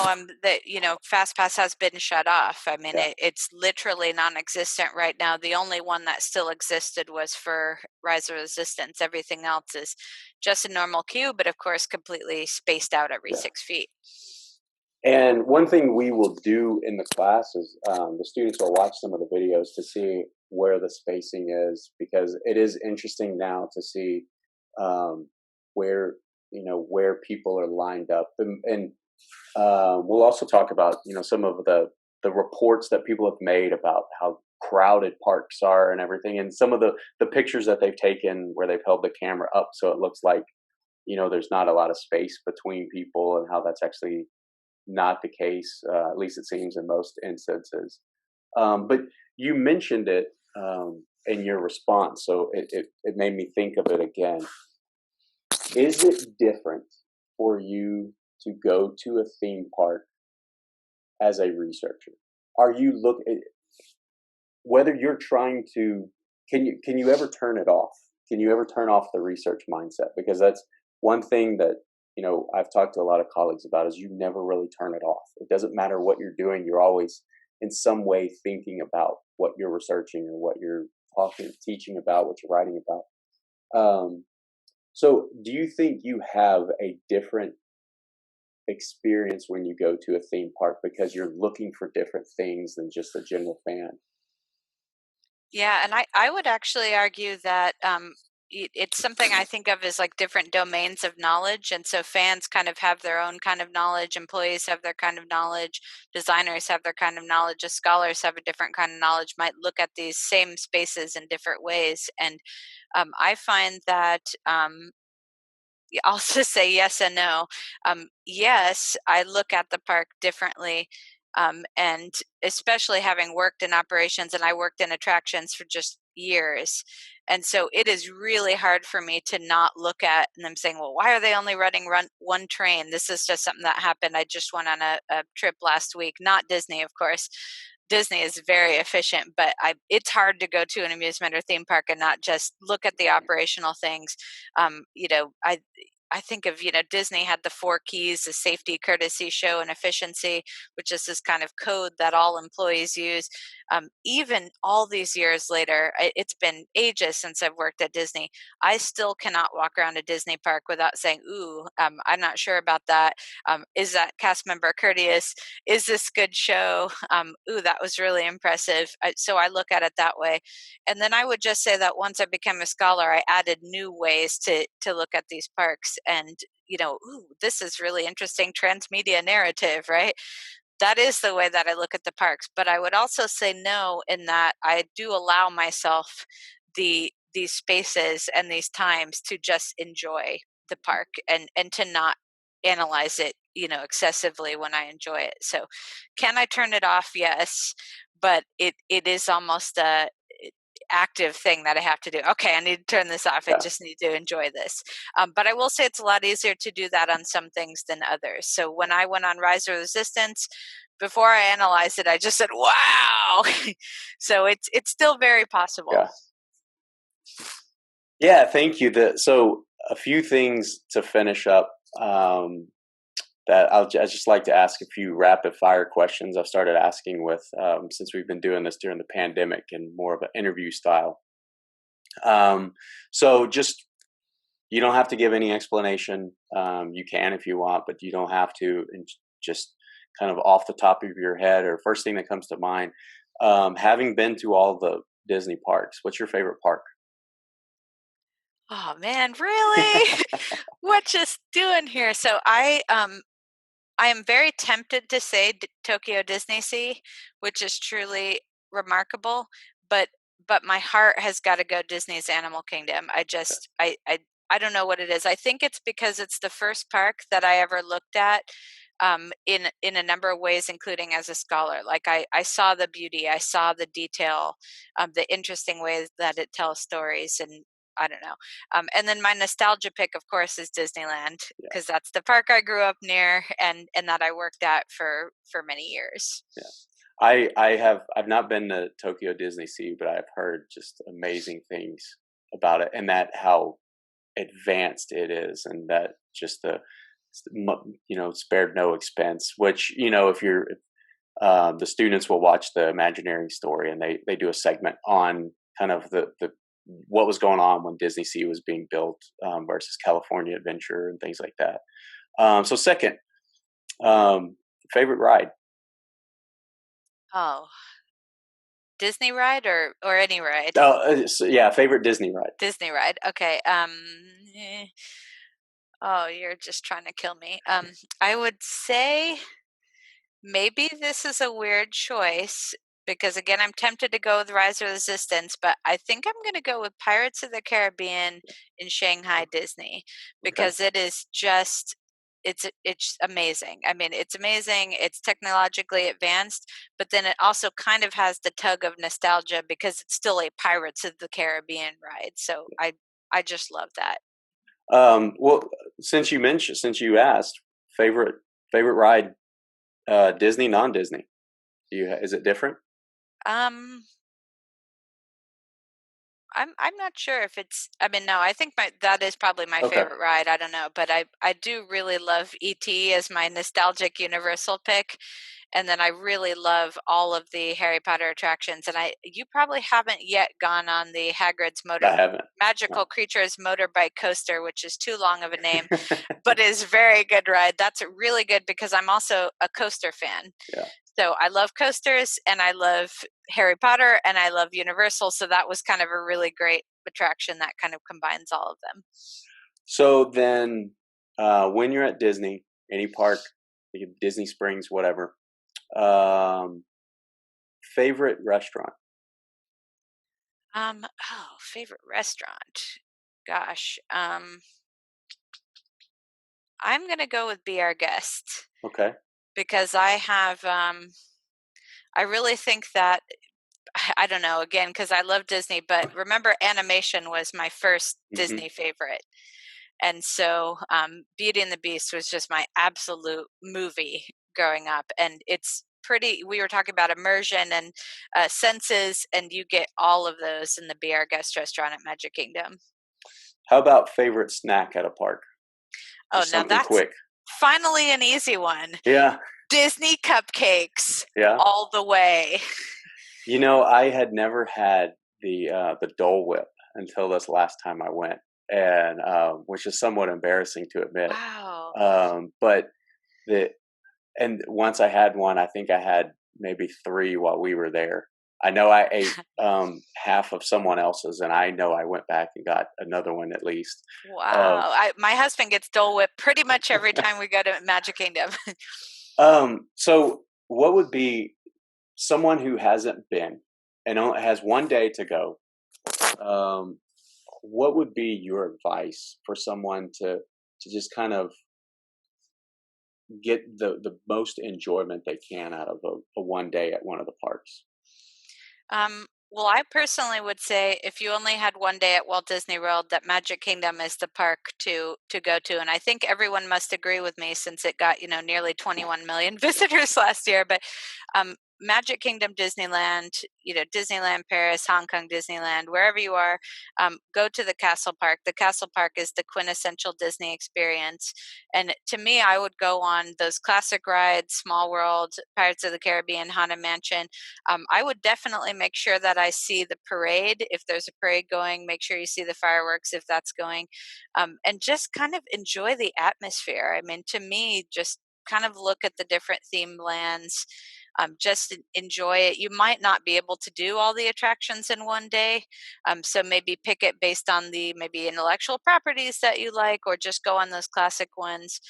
FastPass has been shut off. I mean, yeah, it's literally non-existent right now. The only one that still existed was for Rise of Resistance. Everything else is just a normal queue, but of course, completely spaced out every yeah. 6 feet. And one thing we will do in the class is the students will watch some of the videos to see where the spacing is, because it is interesting now to see um, where where people are lined up, and we'll also talk about some of the reports that people have made about how crowded parks are and everything, and some of the pictures that they've taken where they've held the camera up so it looks like there's not a lot of space between people, and how that's actually not the case, at least it seems in most instances. But you mentioned it in your response, so it made me think of it again. Is it different for you to go to a theme park as a researcher? Are you whether you're trying to, can you ever turn it off? Can you ever turn off the research mindset? Because that's one thing that I've talked to a lot of colleagues about, is you never really turn it off. It doesn't matter what you're doing, you're always in some way thinking about what you're researching or what you're teaching about, what you're writing about. So do you think you have a different experience when you go to a theme park because you're looking for different things than just a general fan? Yeah, and I would actually argue that it's something I think of as like different domains of knowledge. And so fans kind of have their own kind of knowledge, employees have their kind of knowledge, designers have their kind of knowledge, as scholars have a different kind of knowledge, might look at these same spaces in different ways. And I find that I'll just say yes and no. Yes, I look at the park differently And especially having worked in operations, and I worked in attractions for just years. And so it is really hard for me to not look at and I'm saying, well, why are they only running one train? This is just something that happened. I just went on a trip last week, not Disney, of course. Disney is very efficient, but it's hard to go to an amusement or theme park and not just look at the operational things. I think of, Disney had the four keys: the safety, courtesy, show, and efficiency, which is this kind of code that all employees use. Even all these years later, it's been ages since I've worked at Disney. I still cannot walk around a Disney park without saying, ooh, I'm not sure about that. Is that cast member courteous? Is this good show? Ooh, that was really impressive. So I look at it that way. And then I would just say that once I became a scholar, I added new ways to look at these parks. And, ooh, this is really interesting transmedia narrative, right? That is the way that I look at the parks. But I would also say no, in that I do allow myself these spaces and these times to just enjoy the park and to not analyze it, excessively when I enjoy it. So can I turn it off? Yes. But it is almost a active thing that I have to do. Okay, I need to turn this off. I Yeah. just need to enjoy this. But I will say it's a lot easier to do that on some things than others. So when I went on Rise of Resistance, before I analyzed it, I just said, "Wow!" So it's still very possible. Yeah. Yeah. Thank you. So a few things to finish up. That I just like to ask a few rapid fire questions. I've started asking with since we've been doing this during the pandemic and more of an interview style. So just you don't have to give any explanation. You can if you want, but you don't have to. And just kind of off the top of your head or first thing that comes to mind. Having been to all the Disney parks, what's your favorite park? Oh man, really? What just doing here? So I am very tempted to say Tokyo Disney Sea, which is truly remarkable, but my heart has got to go Disney's Animal Kingdom. I don't know what it is. I think it's because it's the first park that I ever looked at in a number of ways, including as a scholar. Like I saw the beauty, I saw the detail, the interesting ways that it tells stories, and I don't know. And then my nostalgia pick, of course, is Disneyland Yeah, because that's the park I grew up near and that I worked at for many years. yeah. I've not been to Tokyo Disney Sea, but I've heard just amazing things about it and that how advanced it is, and that just spared no expense. Which if you're the students will watch the Imagineering story, and they do a segment on kind of the what was going on when Disney Sea was being built versus California Adventure and things like that. So second, um, favorite ride? Oh, Disney ride or any ride? Yeah, favorite Disney ride. Disney ride. Okay. Eh, oh, you're just trying to kill me. I would say maybe this is a weird choice because again, I'm tempted to go with Rise of Resistance, but I think I'm going to go with Pirates of the Caribbean in Shanghai Disney Okay, because it is just it's amazing. I mean, it's amazing. It's technologically advanced, but then it also kind of has the tug of nostalgia because it's still a Pirates of the Caribbean ride. So I just love that. well, since you asked, favorite ride, Disney, non-Disney. Is it different? Um I'm not sure if it's I mean, no, I think that is probably my Okay, favorite ride, I don't know, but I do really love E.T. as my nostalgic universal pick, and then I really love all of the Harry Potter attractions, and I you probably haven't yet gone on the Hagrid's I haven't. Magical No. Creatures Motorbike Coaster, which is too long of a name, but is very good ride. That's really good because I'm also a coaster fan. Yeah. So I love coasters and I love Harry Potter and I love Universal. So that was kind of a really great attraction that kind of combines all of them. So then, when you're at Disney, any park, Disney Springs, whatever, um, favorite restaurant? Favorite restaurant. Gosh. I'm gonna go with Be Our Guest. Okay. because I really think that, I don't know, again, because I love Disney, but remember, animation was my first Hmm. Disney favorite. And so Beauty and the Beast was just my absolute movie growing up. And it's pretty, we were talking about immersion and senses, and you get all of those in the Be Our Guest restaurant at Magic Kingdom. How about favorite snack at a park? Oh, Just now something that's quick. finally an easy one. Yeah, Disney cupcakes yeah. all the way. I had never had the Dole Whip until this last time I went, and which is somewhat embarrassing to admit. Wow. But the and once I had one, I think I had maybe three while we were there. I know I ate half of someone else's, and I know I went back and got another one at least. Um, Wow. My husband gets Dole Whip pretty much every time we go to Magic Kingdom. so, what would be someone who hasn't been and has one day to go? Um, what would be your advice for someone to just kind of get the most enjoyment they can out of a one day at one of the parks? Well, I personally would say if you only had one day at Walt Disney World, that Magic Kingdom is the park to go to, and I think everyone must agree with me since it got nearly 21 million visitors last year. But Magic Kingdom, Disneyland, Disneyland Paris, Hong Kong Disneyland, wherever you are, go to the Castle Park. The Castle Park is the quintessential Disney experience, and to me, I would go on those classic rides: Small World, Pirates of the Caribbean, Haunted Mansion. I would definitely make sure that I see the parade. If there's a parade going, make sure you see the fireworks if that's going, and just kind of enjoy the atmosphere. I mean, to me, just kind of look at the different theme lands, just enjoy it. You might not be able to do all the attractions in one day, so maybe pick it based on the maybe intellectual properties that you like, or just go on those classic ones.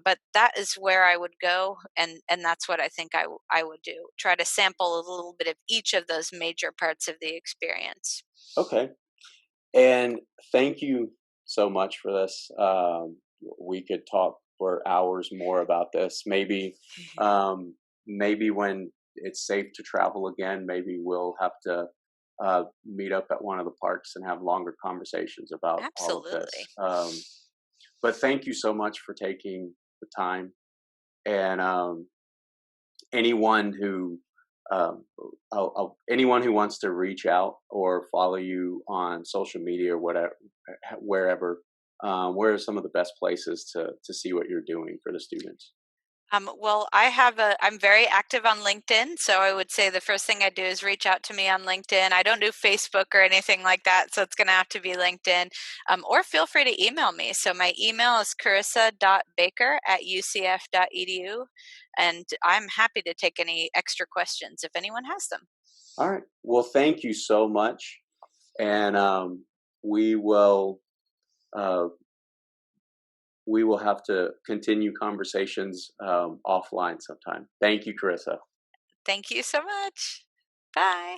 But that is where I would go, and that's what I think I would do. Try to sample a little bit of each of those major parts of the experience. Okay. And thank you so much for this. We could talk for hours more about this. Um, maybe when it's safe to travel again, maybe we'll have to meet up at one of the parks and have longer conversations about all of Absolutely. this. But thank you so much for taking the time. And anyone who um, anyone who wants to reach out or follow you on social media or whatever, wherever, where are some of the best places to see what you're doing for the students? Well, I'm very active on LinkedIn, so I would say the first thing I do is reach out to me on LinkedIn. I don't do Facebook or anything like that, so it's going to have to be LinkedIn. Or feel free to email me. So my email is carissa.baker@ucf.edu, and I'm happy to take any extra questions if anyone has them. All right. Well, thank you so much, and we will uh, we will have to continue conversations offline sometime. Thank you, Carissa. Thank you so much. Bye.